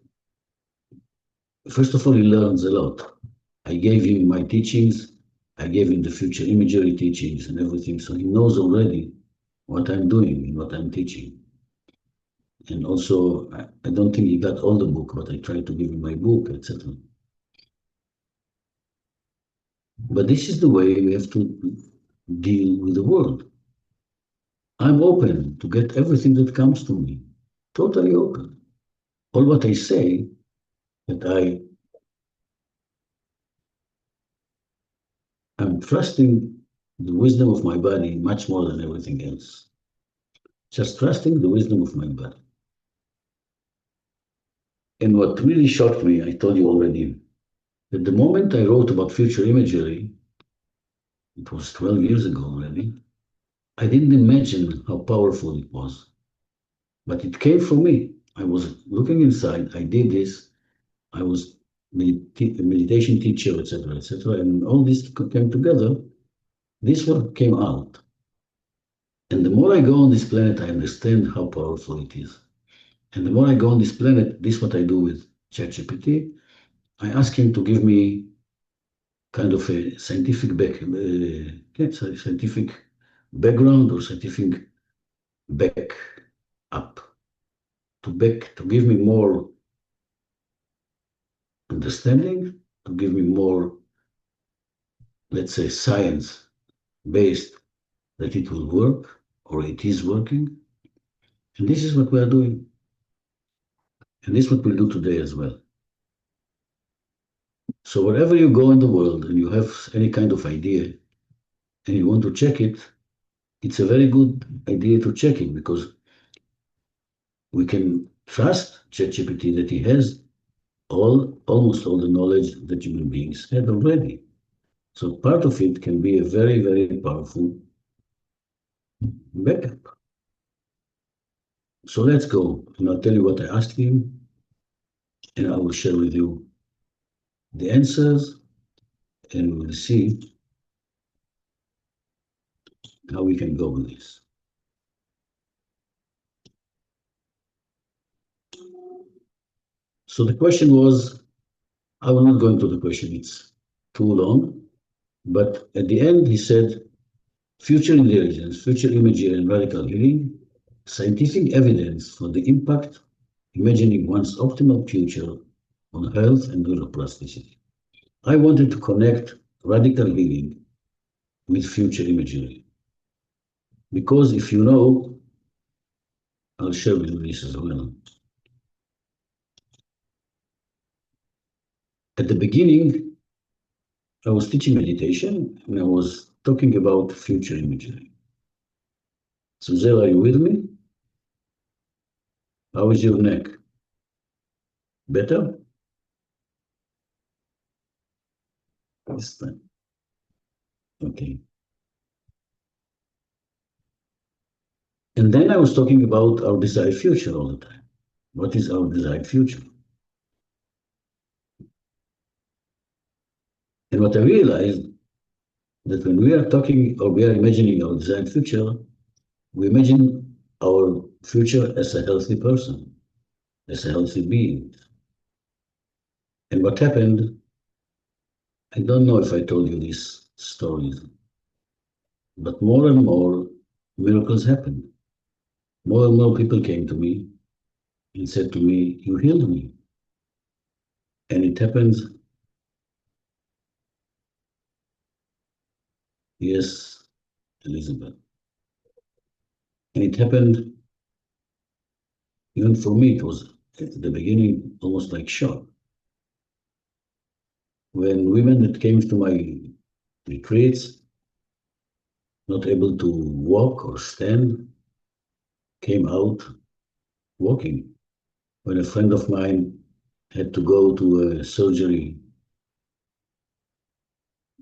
first of all he learns a lot. I gave him my teachings, I gave him the future imagery teachings and everything, so he knows already what I'm doing and what I'm teaching. And also, I don't think he got all the book, but I tried to give him my book, etc. But this is the way we have to deal with the world. I'm open to get everything that comes to me, totally open. All what I say that I'm trusting the wisdom of my body much more than everything else. Just trusting the wisdom of my body. And what really shocked me, I told you already, that the moment I wrote about future imagery, it was 12 years ago already, I didn't imagine how powerful it was. But it came from me. I was looking inside, I did this, I was a meditation teacher, etc., etc., and all this came together. This one came out. And the more I go on this planet, I understand how powerful it is. And the more I go on this planet, this is what I do with ChatGPT. I ask him to give me kind of a scientific background or scientific back up to give me more understanding, to give me more, let's say, science based that it will work or it is working. And this is what we are doing. And this is what we'll do today as well. So wherever you go in the world and you have any kind of idea and you want to check it, it's a very good idea to check it because we can trust ChatGPT that he has almost all the knowledge that human beings had already. So part of it can be a very, very powerful backup. So let's go, and I'll tell you what I asked him, and I will share with you the answers, and we'll see how we can go with this. So the question was, I will not go into the question, it's too long, but at the end he said, future intelligence, future imagery and radical healing, scientific evidence for the impact imagining one's optimal future on health and neuroplasticity. I wanted to connect radical healing with future imagery. Because if you know, I'll share with you this as well. At the beginning, I was teaching meditation and I was talking about future imagery. Suzelle, are you with me? How is your neck? Better? This time. Okay. And then I was talking about our desired future all the time. What is our desired future? And what I realized that when we are talking or we are imagining our desired future, we imagine our future as a healthy person, as a healthy being. And what happened, I don't know if I told you these stories, but more and more miracles happened. More and more people came to me and said to me, you healed me. And it happens, yes, Elizabeth. And it happened, even for me, it was at the beginning almost like shock. When women that came to my retreats, not able to walk or stand, came out walking. When a friend of mine had to go to a surgery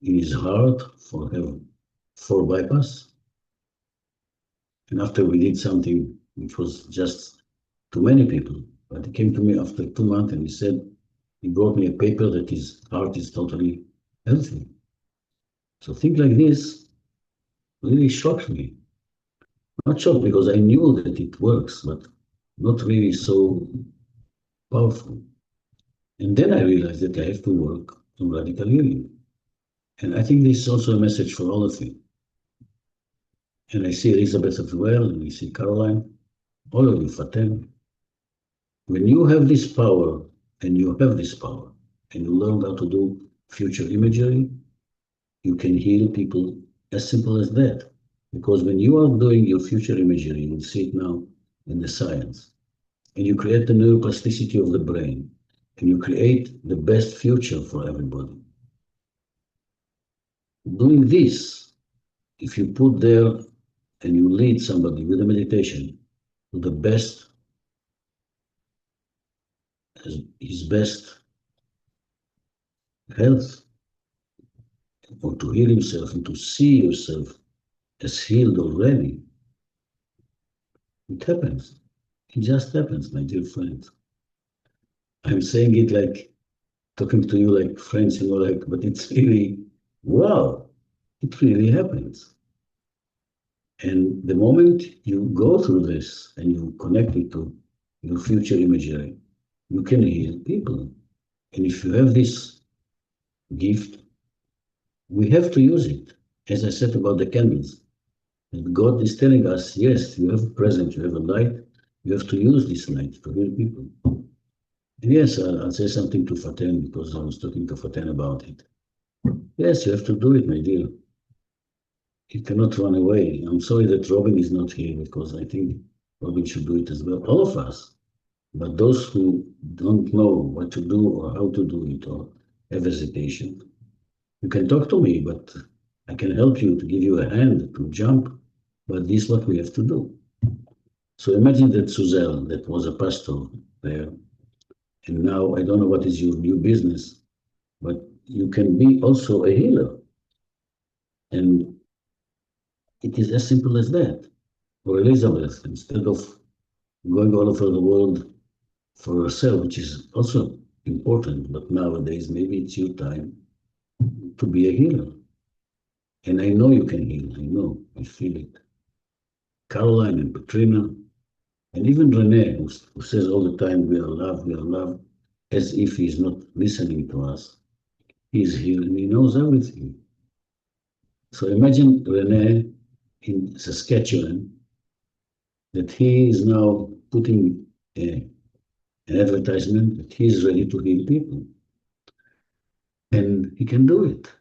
in his heart for bypass, and after we did something which was just too many people, but he came to me after 2 months and he said, he brought me a paper that his heart is totally healthy. So things like this really shocked me. Not shocked because I knew that it works, but not really so powerful. And then I realized that I have to work on radical healing. And I think this is also a message for all of you. And I see Elizabeth as well, and I see Caroline, all of you, Fatem. When you have this power, and you have this power, and you learn how to do future imagery, you can heal people as simple as that. Because when you are doing your future imagery, you will see it now in the science, and you create the neuroplasticity of the brain, and you create the best future for everybody. Doing this, if you put there and you lead somebody with a meditation to the best, his best health, or to heal himself and to see yourself as healed already, it happens. It just happens, my dear friend. I'm saying it like talking to you like friends, like, but it's really, wow, it really happens. And the moment you go through this and you connect it to your future imagery, you can heal people. And if you have this gift, we have to use it. As I said about the candles, and God is telling us, yes, you have a present, you have a light, you have to use this light to heal people. And yes, I'll say something to Faten because I was talking to Faten about it. Yes, you have to do it, my dear. You cannot run away. I'm sorry that Robin is not here because I think Robin should do it as well. All of us. But those who don't know what to do or how to do it or have hesitation, you can talk to me, but I can help you to give you a hand to jump. But this is what we have to do. So imagine that Suzelle, that was a pastor there, and now I don't know what is your new business, but you can be also a healer. And it is as simple as that. Or Elizabeth, instead of going all over the world for herself, which is also important, but nowadays maybe it's your time to be a healer. And I know you can heal. I know. I feel it. Caroline and Katrina, and even Rene, who says all the time, we are loved, as if he's not listening to us. He's here and he knows everything. So imagine Rene in Saskatchewan, that he is now putting an advertisement that he is ready to heal people. And he can do it.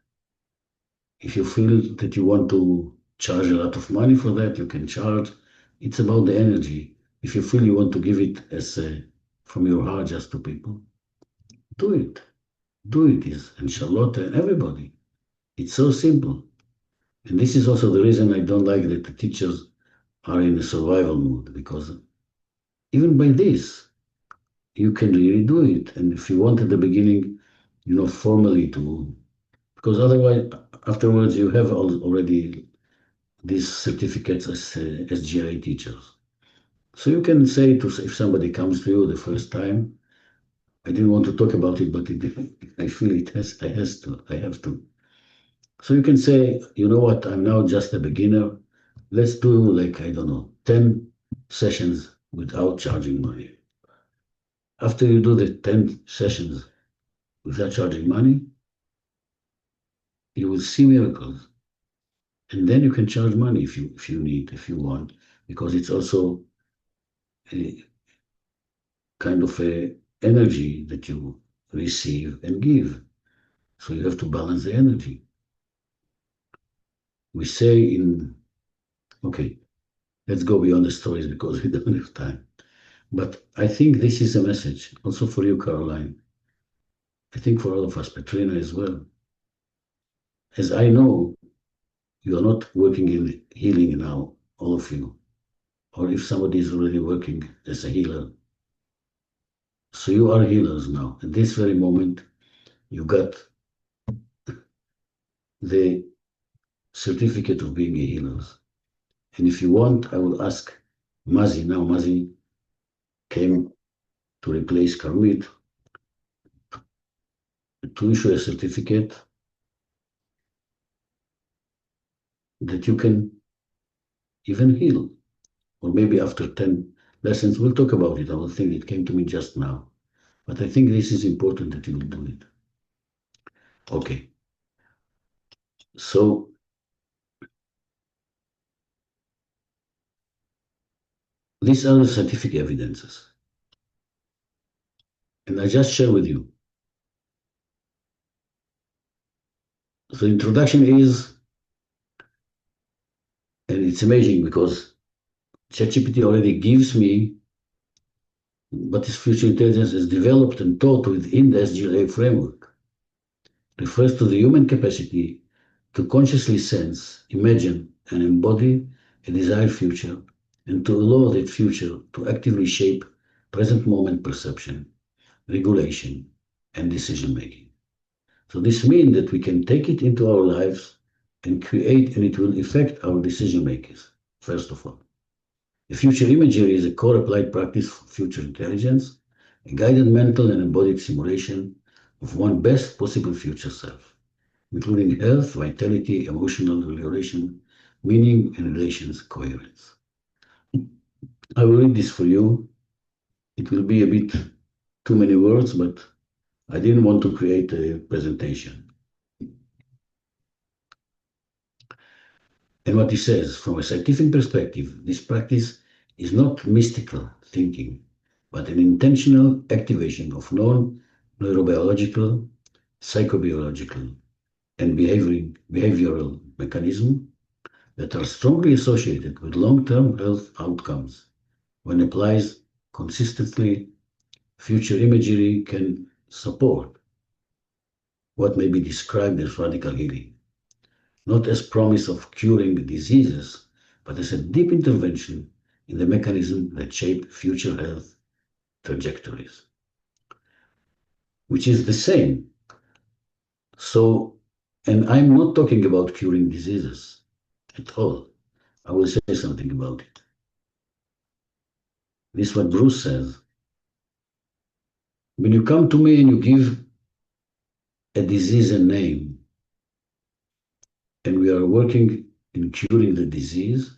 If you feel that you want to charge a lot of money for that, you can charge. It's about the energy. If you feel you want to give it as from your heart just to people, do it. Do it, is and Charlotte and everybody. It's so simple. And this is also the reason I don't like that the teachers are in a survival mode, because even by this, you can really do it. And if you want at the beginning, formally to, because otherwise, afterwards, you have already these certificates as SGI teachers. So you can say to, if somebody comes to you the first time, I didn't want to talk about it, but I feel I have to. So you can say, you know what, I'm now just a beginner. Let's do like, I don't know, 10 sessions without charging money. After you do the 10 sessions without charging money, you will see miracles. And then you can charge money if you want, because it's also a kind of a energy that you receive and give. So you have to balance the energy. We say okay, let's go beyond the stories because we don't have time. But I think this is a message also for you, Caroline. I think for all of us, Petrina as well. As I know, you are not working in healing now, all of you. Or if somebody is already working as a healer. So you are healers now. At this very moment, you got the certificate of being a healer. And if you want, I will ask Mazi. Now Mazi came to replace Karmit to issue a certificate that you can even heal. Or maybe after 10 lessons, we'll talk about it. I will think it came to me just now. But I think this is important that you will do it. Okay. So these are the scientific evidences. And I just share with you. The introduction is, and it's amazing because ChatGPT already gives me what is future intelligence is developed and taught within the SGLA framework. Refers to the human capacity to consciously sense, imagine, and embody a desired future, and to allow that future to actively shape present moment perception, regulation, and decision making. So this means that we can take it into our lives and create, and it will affect our decision makers, first of all. The future imagery is a core applied practice for future intelligence, a guided mental and embodied simulation of one best possible future self, including health, vitality, emotional regulation, meaning, and relations coherence. I will read this for you. It will be a bit too many words, but I didn't want to create a presentation. And what he says, from a scientific perspective, this practice is not mystical thinking, but an intentional activation of known neurobiological, psychobiological, and behavioral mechanisms that are strongly associated with long-term health outcomes. When applied consistently, future imagery can support what may be described as radical healing, not as promise of curing diseases, but as a deep intervention in the mechanism that shape future health trajectories, which is the same. So, and I'm not talking about curing diseases at all. I will say something about it. This is what Bruce says. When you come to me and you give a disease a name, and we are working in curing the disease,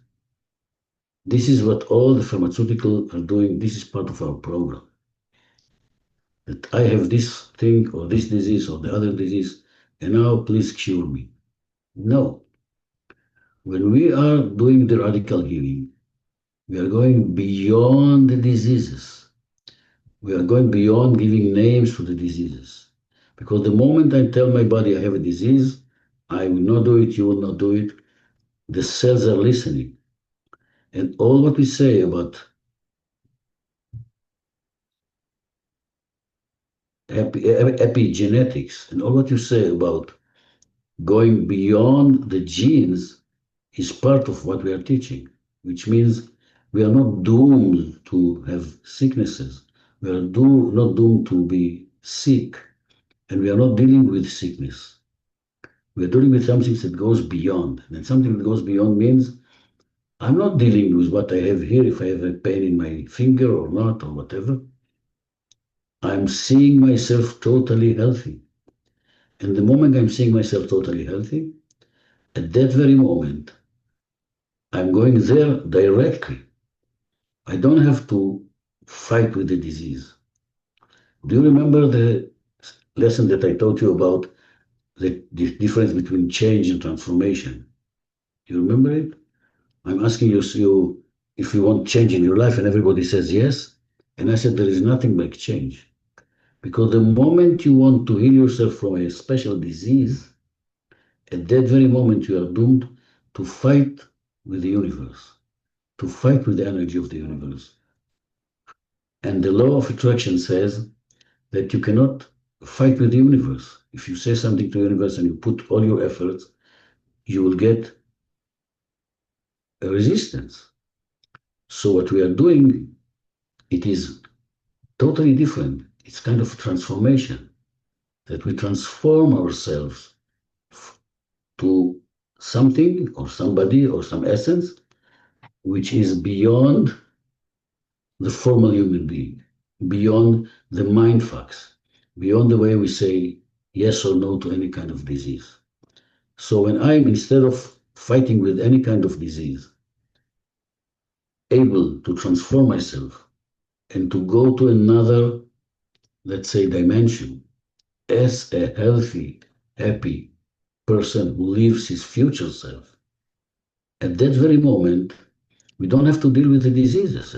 this is what all the pharmaceutical are doing. This is part of our program. That I have this thing or this disease or the other disease, and now please cure me. No. When we are doing the radical healing, we are going beyond the diseases. We are going beyond giving names to the diseases. Because the moment I tell my body I have a disease, I will not do it, you will not do it, the cells are listening. And all what we say about epigenetics and all what you say about going beyond the genes is part of what we are teaching, which means we are not doomed to have sicknesses. We are not doomed to be sick, and we are not dealing with sickness. We are dealing with something that goes beyond. And something that goes beyond means I'm not dealing with what I have here, if I have a pain in my finger or not, or whatever. I'm seeing myself totally healthy. And the moment I'm seeing myself totally healthy, at that very moment, I'm going there directly. I don't have to fight with the disease. Do you remember the lesson that I taught you about the difference between change and transformation? Do you remember it? I'm asking you if you want change in your life, and everybody says yes. And I said, there is nothing like change. Because the moment you want to heal yourself from a special disease, at that very moment you are doomed to fight with the universe, to fight with the energy of the universe. And the law of attraction says that you cannot fight with the universe. If you say something to the universe and you put all your efforts, you will get a resistance. So what we are doing, it is totally different. It's kind of a transformation, that we transform ourselves to something or somebody or some essence which is beyond the formal human being, beyond the mind facts, beyond the way we say yes or no to any kind of disease. So when I'm, instead of fighting with any kind of disease, able to transform myself and to go to another, let's say, dimension as a healthy, happy person who lives his future self, at that very moment, we don't have to deal with the diseases.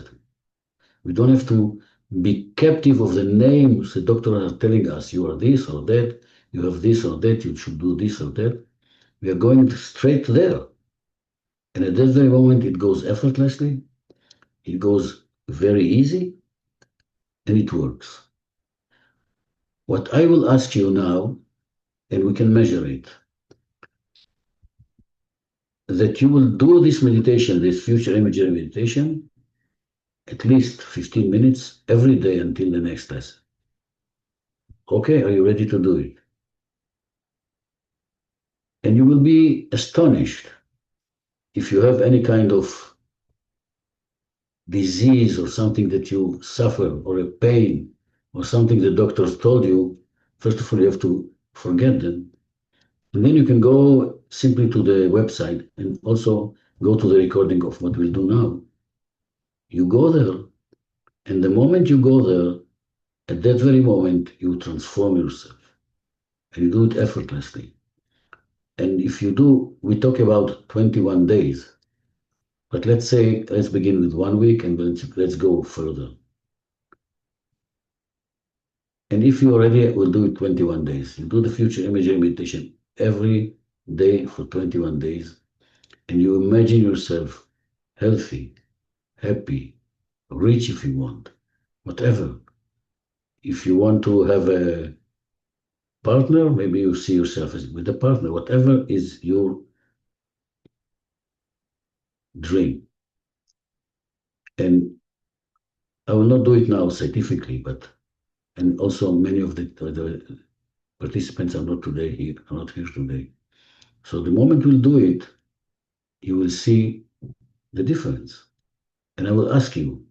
We don't have to be captive of the names the doctors are telling us. You are this or that, you have this or that, you should do this or that. We are going straight there. And at that very moment, it goes effortlessly, it goes very easy, and it works. What I will ask you now, and we can measure it, that you will do this meditation, this future imagery meditation, at least 15 minutes every day until the next lesson. Okay, are you ready to do it? And you will be astonished if you have any kind of disease or something that you suffer or a pain or something the doctors told you. First of all, you have to forget them. And then you can go simply to the website and also go to the recording of what we'll do now. You go there, and the moment you go there, at that very moment, you transform yourself and you do it effortlessly. And if you do, we talk about 21 days, but let's say, let's begin with 1 week and let's go further. And if you already will do it 21 days, you do the future imagery meditation every day for 21 days, and you imagine yourself healthy, happy, rich if you want, whatever. If you want to have a partner, maybe you see yourself as with a partner, whatever is your dream. And I will not do it now scientifically, but and also many of the participants are not here today. So the moment we'll do it, you will see the difference. And I will ask you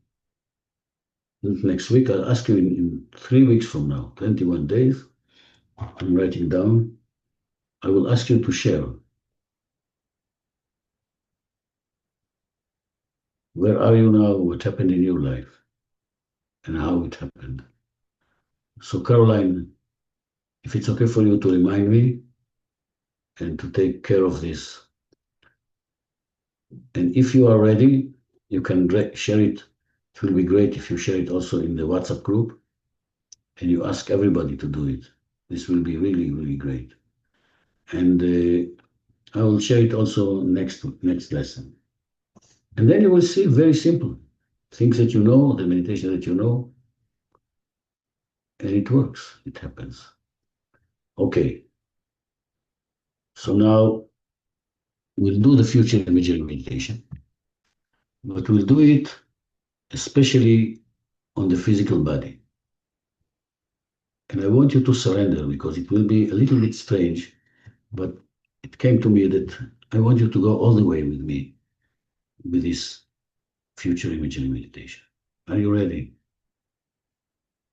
next week, I'll ask you in 3 weeks from now, 21 days, I'm writing down, I will ask you to share. Where are you now? What happened in your life? And how it happened. So Caroline, if it's okay for you to remind me and to take care of this. And if you are ready, you can share it. It will be great if you share it also in the WhatsApp group and you ask everybody to do it. This will be really, really great. And I will share it also next lesson. And then you will see very simple things that you know, the meditation that you know, and it works, it happens. Okay. So now we'll do the future imagery meditation, but we'll do it especially on the physical body. And I want you to surrender because it will be a little bit strange, but it came to me that I want you to go all the way with me with this future imagery meditation. Are you ready?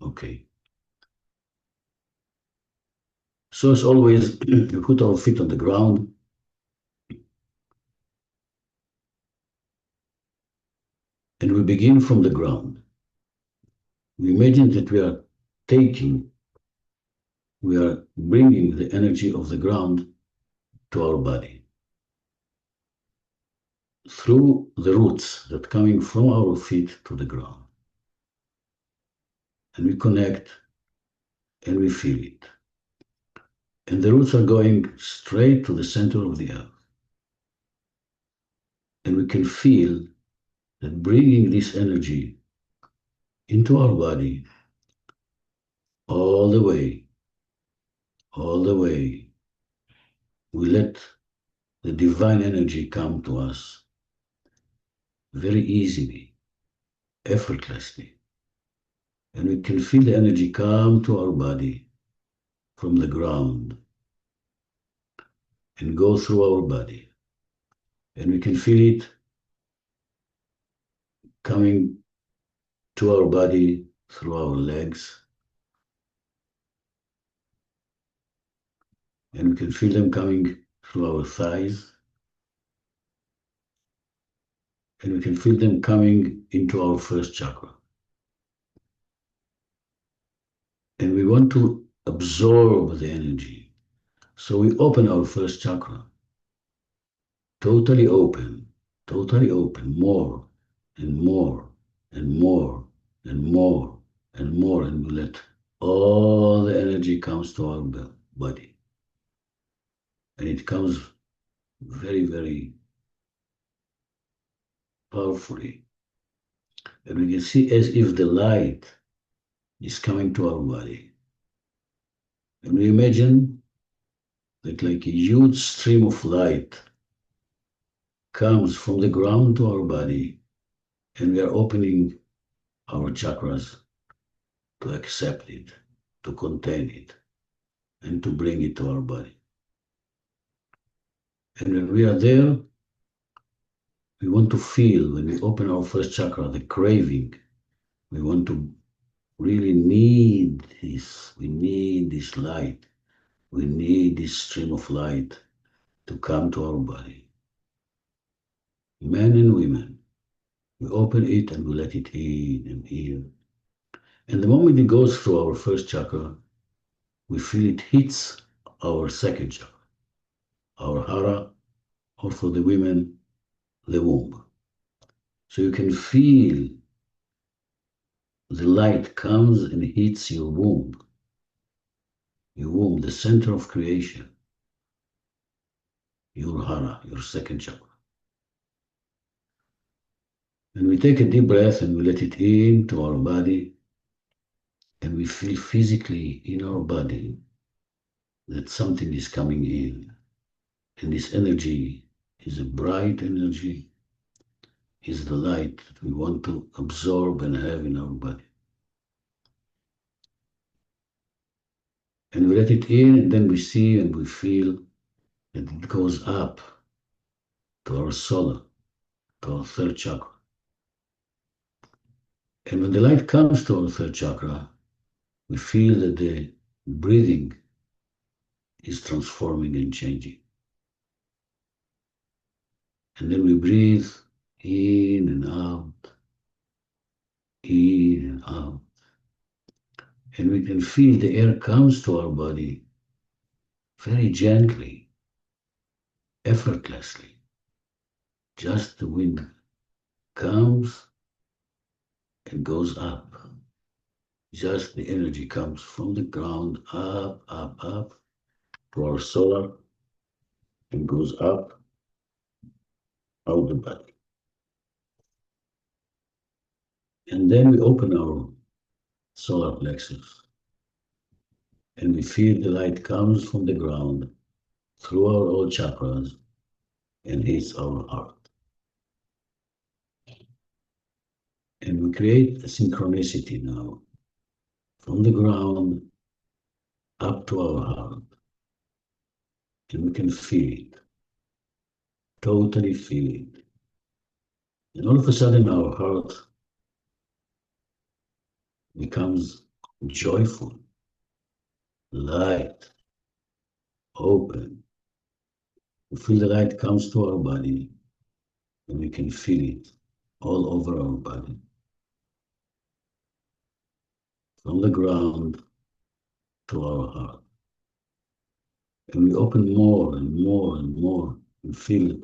Okay. So as always, we put our feet on the ground. And we begin from the ground. We imagine that we are bringing the energy of the ground to our body through the roots that coming from our feet to the ground. And we connect and we feel it. And the roots are going straight to the center of the earth. And we can feel that bringing this energy into our body all the way, we let the divine energy come to us very easily, effortlessly. And we can feel the energy come to our body from the ground and go through our body. And we can feel it coming to our body through our legs. And we can feel them coming through our thighs. And we can feel them coming into our first chakra. And we want to absorb the energy. So we open our first chakra. Totally open, more and more and more and more. and more, and we let all the energy comes to our body. And it comes very, very powerfully. And we can see as if the light is coming to our body. And we imagine that like a huge stream of light comes from the ground to our body, and we are opening our chakras to accept it, to contain it, and to bring it to our body. And when we are there, we want to feel, when we open our first chakra, the craving. We want to really need this. We need this light. We need this stream of light to come to our body. Men and women, we open it and we let it in and in. And the moment it goes through our first chakra, we feel it hits our second chakra, our hara, or for the women, the womb. So you can feel the light comes and hits your womb, the center of creation, your hara, your second chakra. And we take a deep breath and we let it into our body, and we feel physically in our body that something is coming in. And this energy is a bright energy, is the light that we want to absorb and have in our body. And we let it in, and then we see and we feel that it goes up to our solar, to our third chakra. And when the light comes to our third chakra, we feel that the breathing is transforming and changing. And then we breathe in and out, in and out. And we can feel the air comes to our body very gently, effortlessly. Just the wind comes and goes up. Just the energy comes from the ground up, up, up to our solar and goes up out the body. And then we open our solar plexus and we feel the light comes from the ground through our all chakras and hits our heart. And we create a synchronicity now from the ground up to our heart. And we can feel it, totally feel it. And all of a sudden our heart becomes joyful, light, open. We feel the light comes to our body and we can feel it all over our body. From the ground to our heart. And we open more and more and more. We feel it.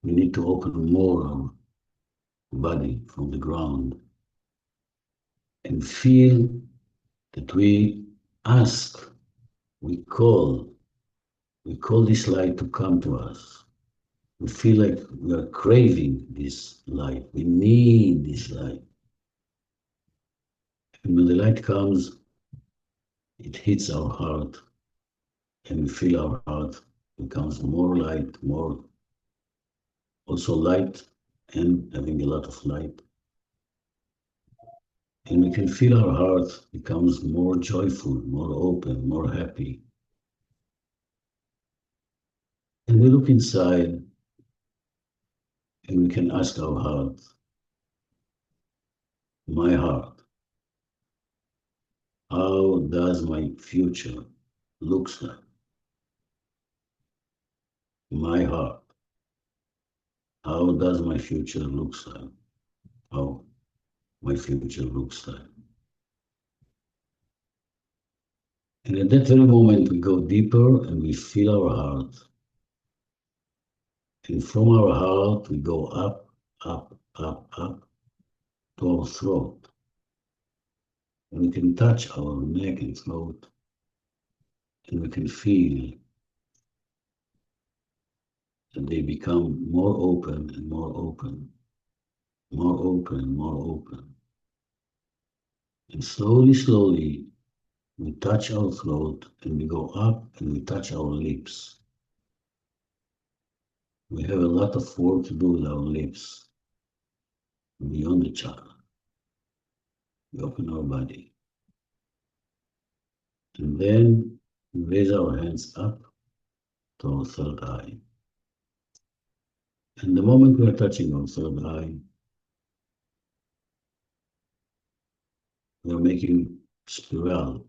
We need to open more our body from the ground and feel that we ask, we call this light to come to us. We feel like we are craving this light. We need this light. And when the light comes, it hits our heart and we feel our heart becomes more light, more also light and having a lot of light. And we can feel our heart becomes more joyful, more open, more happy. And we look inside and we can ask our heart, my heart, how does my future looks like? My heart, how does my future looks like? How my future looks like? And at that very moment, we go deeper and we feel our heart. And from our heart, we go up, up, up, up to our throat. And we can touch our neck and throat, and we can feel that they become more open and more open, more open and more open. And slowly, slowly, we touch our throat and we go up and we touch our lips. We have a lot of work to do with our lips, beyond the chakra. We open our body. And then we raise our hands up to our third eye. And the moment we are touching our third eye, we are making spiral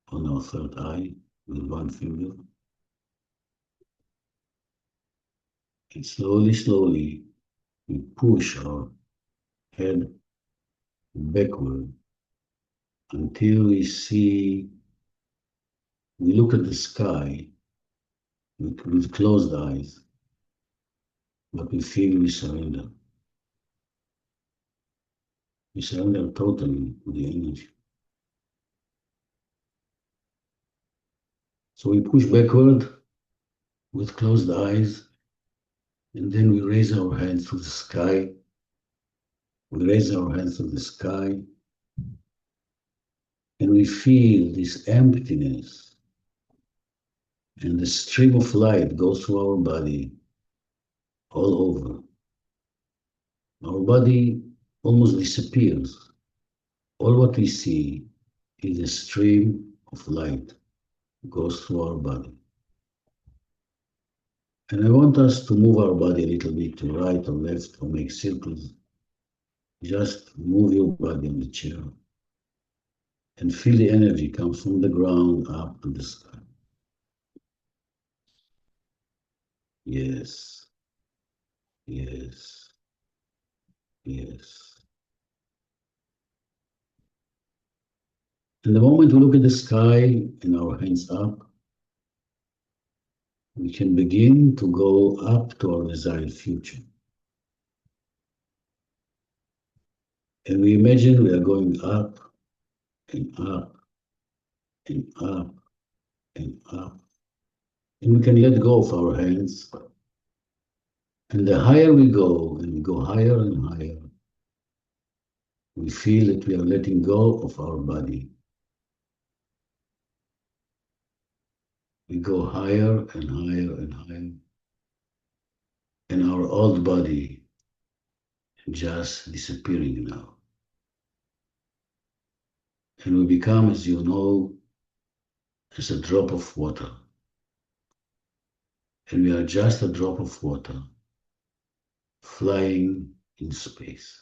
on our third eye with one finger. And slowly, slowly, we push our head backward until we look at the sky with closed eyes, but we feel we surrender. We surrender totally to the energy. So we push backward with closed eyes, and then we raise our hands to the sky. We raise our hands to the sky, and we feel this emptiness, and the stream of light goes through our body all over. Our body almost disappears. All what we see is a stream of light goes through our body. And I want us to move our body a little bit to right or left or make circles. Just move your body on the chair and feel the energy comes from the ground up to the sky. Yes, yes, yes. And the moment we look at the sky and our hands up, we can begin to go up to our desired future. And we imagine we are going up and up and up and up. And we can let go of our hands. And the higher we go, and we go higher and higher, we feel that we are letting go of our body. We go higher and higher and higher. And our old body just disappearing now. And we become, as you know, as a drop of water. And we are just a drop of water flying in space.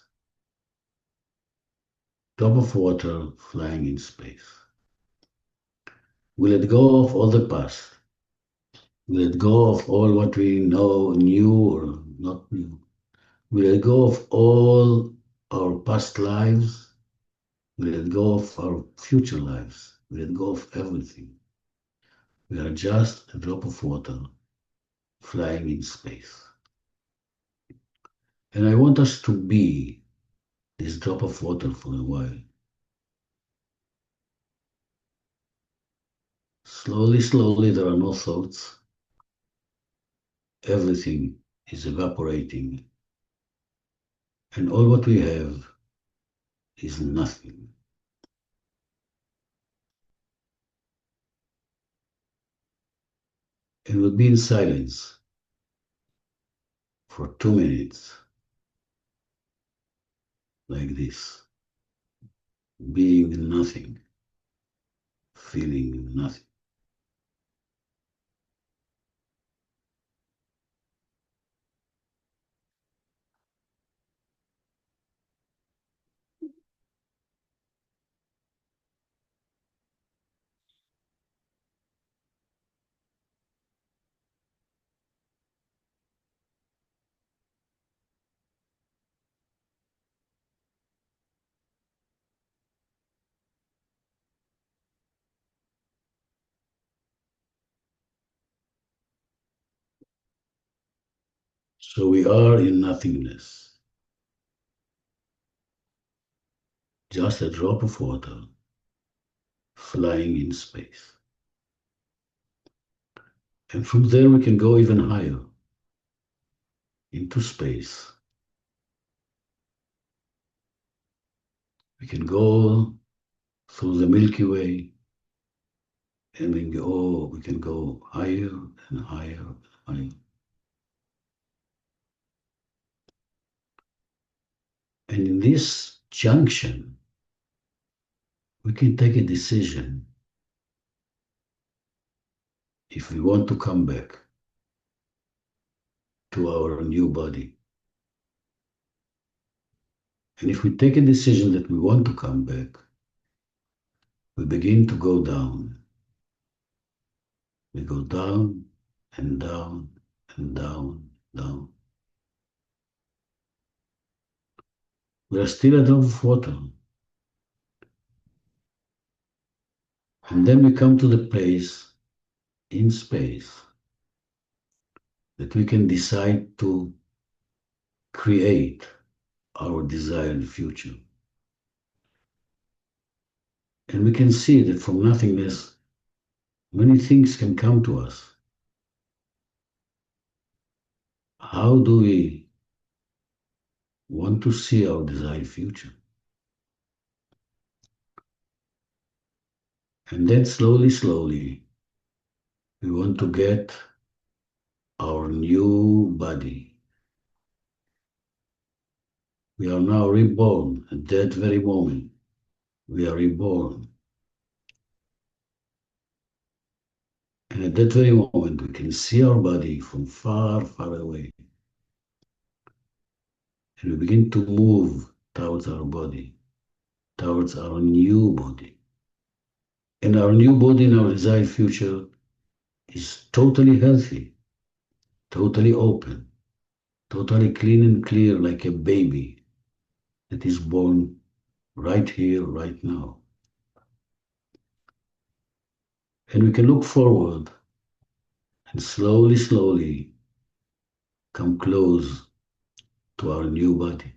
Drop of water flying in space. We let go of all the past. We let go of all what we know, knew or not knew. We let go of all our past lives. We let go of our future lives. We let go of everything. We are just a drop of water flying in space. And I want us to be this drop of water for a while. Slowly, slowly, there are no thoughts. Everything is evaporating. And all what we have is nothing. And we'll be in silence for 2 minutes, like this, being nothing, feeling nothing. So we are in nothingness. just a drop of water flying in space. And from there we can go even higher into space. We can go through the Milky Way, and we can go higher and higher and higher. And in this junction, we can take a decision if we want to come back to our new body. And if we take a decision that we want to come back, we begin to go down. We go down and down and down, down. We are still a drop of water. And then we come to the place in space that we can decide to create our desired future. And we can see that from nothingness, many things can come to us. How do we want to see our desired future? And then slowly, slowly, we want to get our new body. We are now reborn at that very moment. We are reborn. And at that very moment, we can see our body from far, far away. And we begin to move towards our body, towards our new body. And our new body in our desired future is totally healthy, totally open, totally clean and clear, like a baby that is born right here, right now. And we can look forward and slowly, slowly come close to our new body.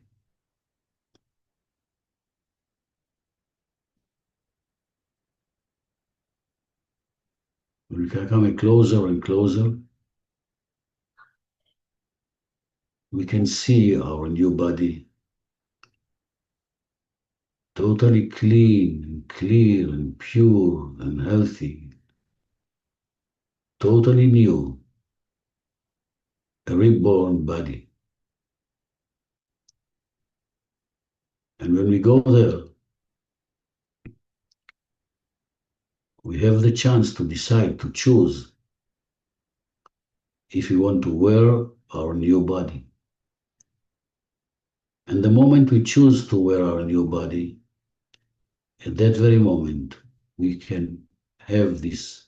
When we can come closer and closer, we can see our new body totally clean and clear and pure and healthy, totally new, a reborn body. And when we go there, we have the chance to decide, to choose if we want to wear our new body. And the moment we choose to wear our new body, at that very moment, we can have this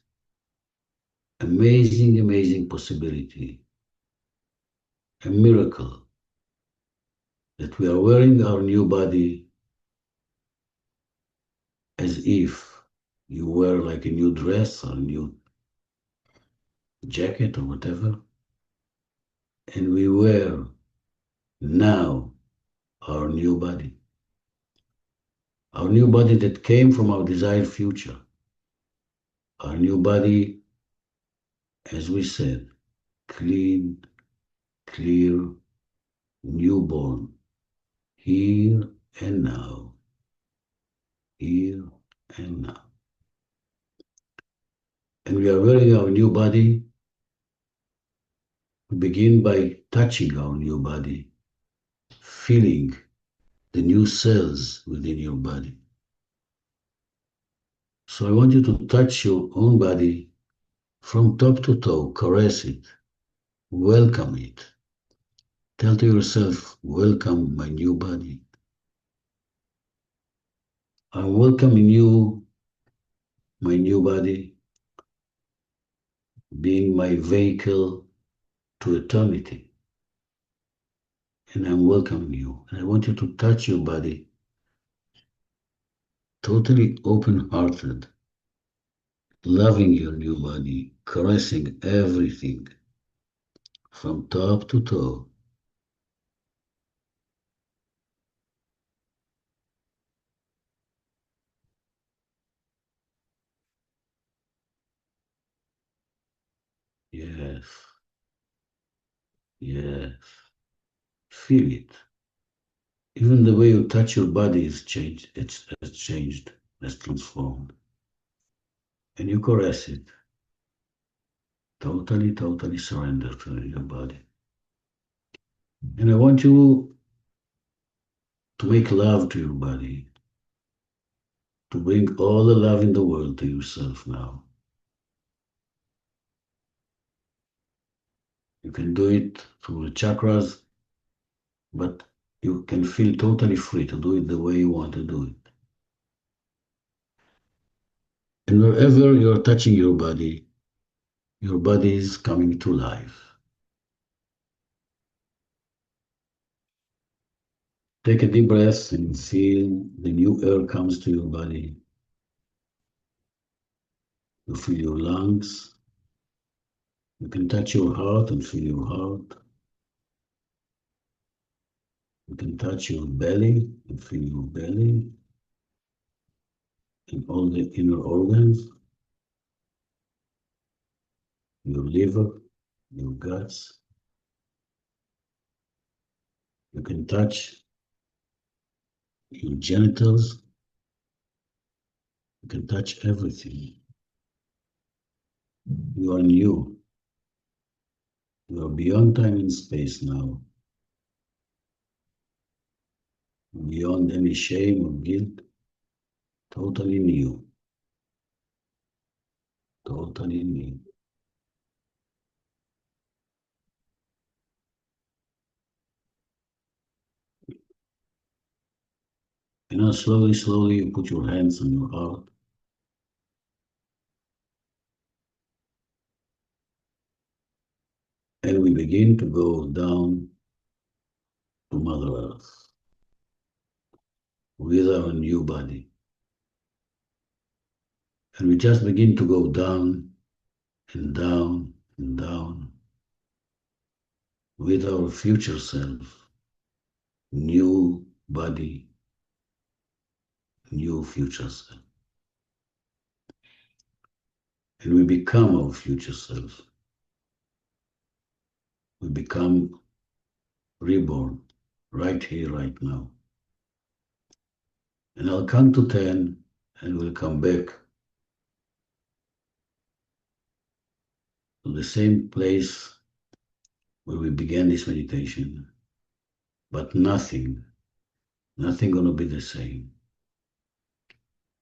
amazing, amazing possibility, a miracle, that we are wearing our new body as if you wear like a new dress or a new jacket or whatever, and we wear now our new body. Our new body that came from our desired future. Our new body, as we said, clean, clear, newborn, here and now, here and now. And we are wearing our new body. We begin by touching our new body, feeling the new cells within your body. So I want you to touch your own body from top to toe, caress it, welcome it. Tell to yourself, welcome my new body. I'm welcoming you, my new body, being my vehicle to eternity. And I'm welcoming you. And I want you to touch your body, totally open-hearted, loving your new body, caressing everything from top to toe. Yes. Yes. Feel it. Even the way you touch your body is changed. It's has changed, has transformed. And you caress it. Totally, totally surrender to your body. And I want you to make love to your body, to bring all the love in the world to yourself now. You can do it through the chakras, but you can feel totally free to do it the way you want to do it. And wherever you're touching your body is coming to life. Take a deep breath and feel the new air comes to your body. You feel your lungs. You can touch your heart and feel your heart. You can touch your belly and feel your belly and all the inner organs, your liver, your guts. You can touch your genitals. You can touch everything. You are new. You are beyond time and space now, beyond any shame or guilt, totally new, totally new. And now slowly, slowly you put your hands on your heart and we begin to go down to Mother Earth with our new body. And we just begin to go down and down and down with our future self, new body, new future self. And we become our future self. We become reborn right here, right now. And I'll count to 10 and we'll come back to the same place where we began this meditation. But nothing gonna be the same.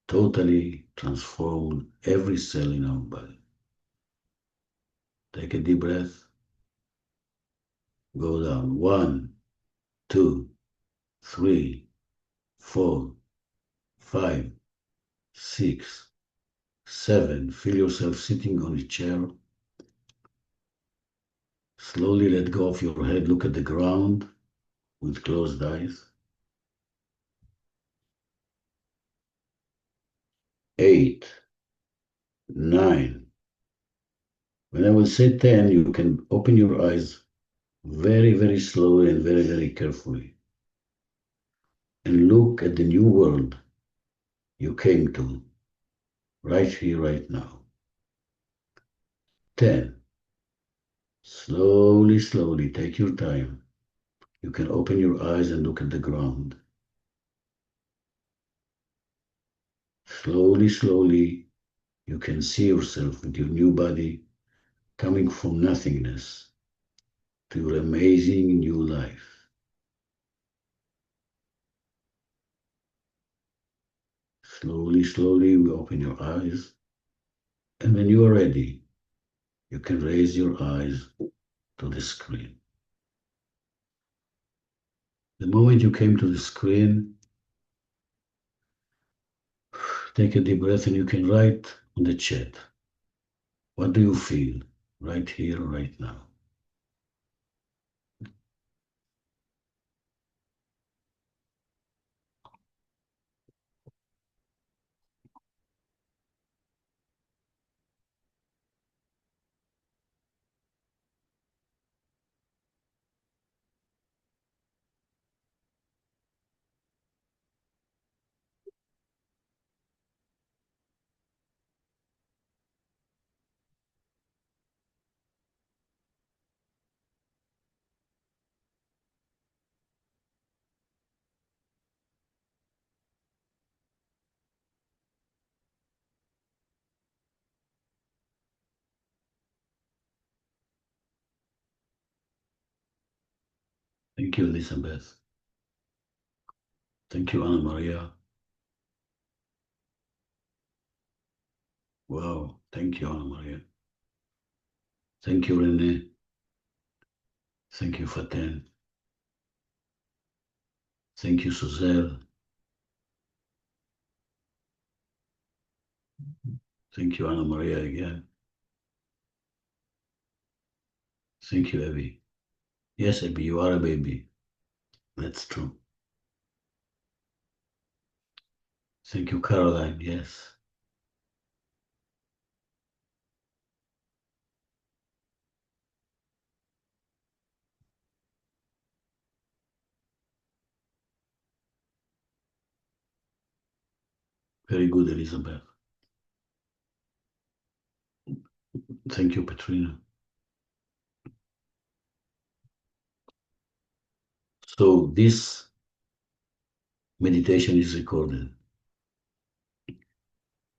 Totally transformed every cell in our body. Take a deep breath. Go down. 1, 2, 3, 4, 5, 6, 7. Feel yourself sitting on a chair. Slowly let go of your head. Look at the ground with closed eyes. 8, 9. When I will say 10, you can open your eyes very, very slowly and very, very carefully. And look at the new world you came to right here, right now. 10. Slowly, slowly, take your time. You can open your eyes and look at the ground. Slowly, slowly, you can see yourself with your new body coming from nothingness to your amazing new life. Slowly, slowly, you open your eyes. And when you are ready, you can raise your eyes to the screen. The moment you came to the screen, take a deep breath and you can write on the chat. What do you feel right here, right now? Thank you, Elizabeth. Thank you, Anna Maria. Wow, thank you, Anna Maria. Thank you, Renee. Thank you, Faten. Thank you, Suzelle. Thank you, Anna Maria, again. Thank you, Abby. Yes, Abby, you are a baby. That's true. Thank you, Caroline. Yes. Very good, Elizabeth. Thank you, Petrina. So this meditation is recorded.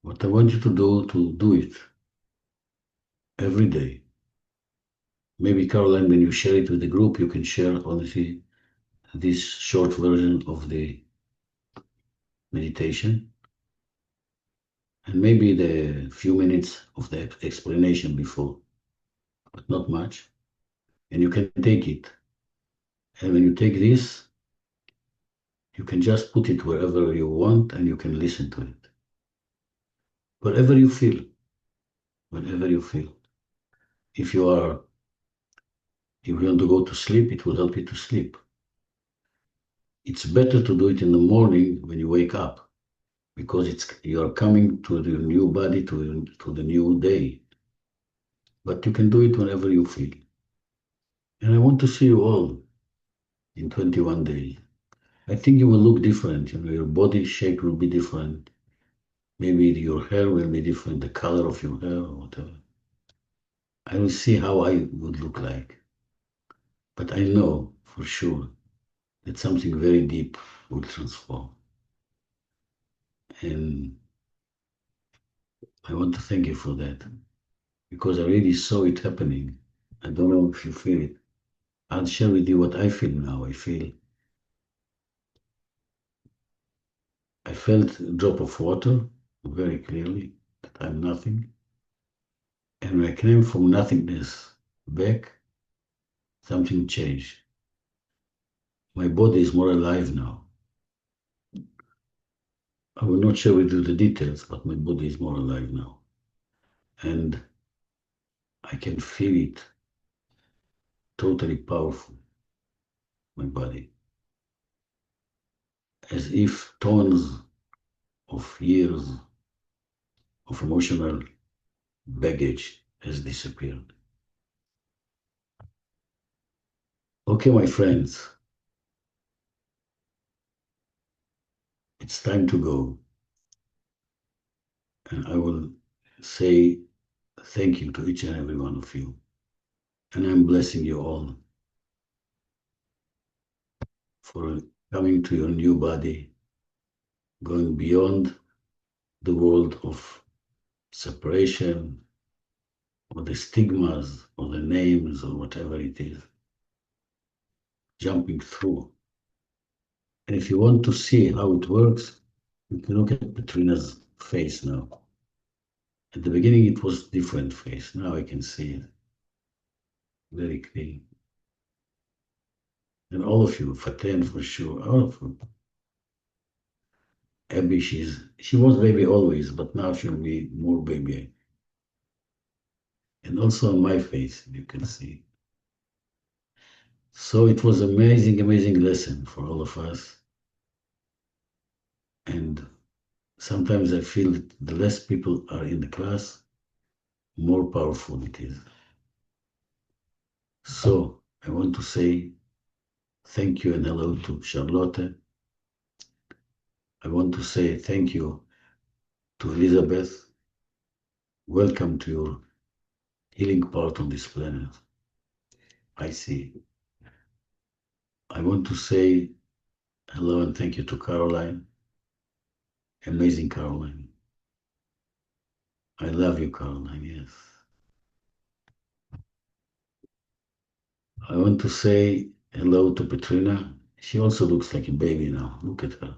What I want you to do it every day. Maybe, Caroline, when you share it with the group, you can share honestly this short version of the meditation and maybe the few minutes of the explanation before, but not much. And you can take it. And when you take this, you can just put it wherever you want and you can listen to it. Wherever you feel, whenever you feel. If you want to go to sleep, it will help you to sleep. It's better to do it in the morning when you wake up because you are coming to the new body, to the new day. But you can do it whenever you feel. And I want to see you all in 21 days. I think you will look different. Your body shape will be different. Maybe your hair will be different, the color of your hair or whatever. I will see how I would look like. But I know for sure that something very deep will transform. And I want to thank you for that because I really saw it happening. I don't know if you feel it. I'll share with you what I feel now. I felt a drop of water very clearly that I'm nothing. And when I came from nothingness back, something changed. My body is more alive now. I will not share with you the details, but my body is more alive now. And I can feel it totally powerful, my body, as if tons of years of emotional baggage has disappeared. Okay, my friends, it's time to go. And I will say thank you to each and every one of you. And I'm blessing you all for coming to your new body, going beyond the world of separation or the stigmas or the names or whatever it is, jumping through. And if you want to see how it works, you can look at Petrina's face now. At the beginning, it was different face. Now I can see it very clean. And all of you, Faten for sure, all of you. Abby, she was baby always, but now she'll be more baby. And also on my face, you can see. So it was amazing, amazing lesson for all of us. And sometimes I feel that the less people are in the class, more powerful it is. So I want to say thank you and hello to Charlotte. I want to say thank you to Elizabeth. Welcome to your healing part on this planet. I see. I want to say hello and thank you to Caroline. Amazing Caroline. I love you, Caroline, yes. I want to say hello to Petrina. She also looks like a baby now. Look at her.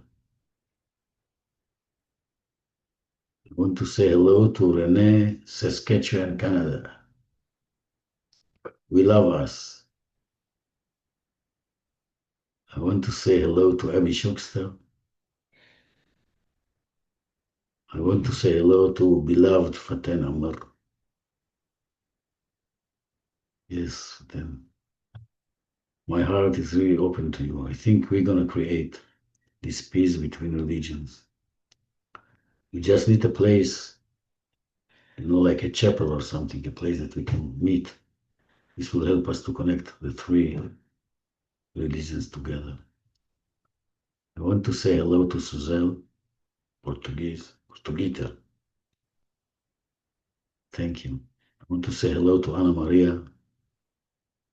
I want to say hello to Renee, Saskatchewan, Canada. We love us. I want to say hello to Abby Schuster. I want to say hello to beloved Faten Amar. Yes, Faten. My heart is really open to you. I think we're going to create this peace between religions. We just need a place, like a chapel or something, a place that we can meet. This will help us to connect the three religions together. I want to say hello to Suzelle, Portuguesa. Thank you. I want to say hello to Ana Maria.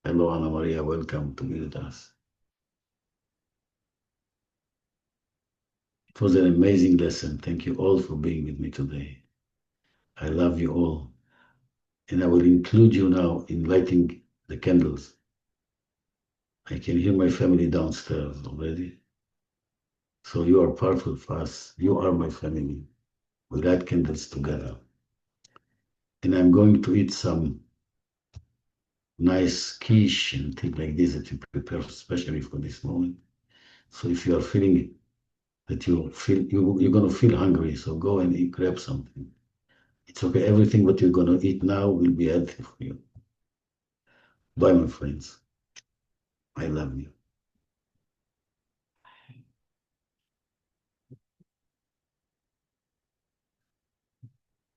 Hello, Ana Maria. Welcome to be with us. It was an amazing lesson. Thank you all for being with me today. I love you all. And I will include you now in lighting the candles. I can hear my family downstairs already. So you are part of us. You are my family. We light candles together. And I'm going to eat some nice quiche and things like this that you prepare especially for this moment. So if you are feeling that you're gonna feel hungry, so go and eat, grab something. It's okay. Everything what you're gonna eat now will be healthy for you. Bye, my friends. I love you.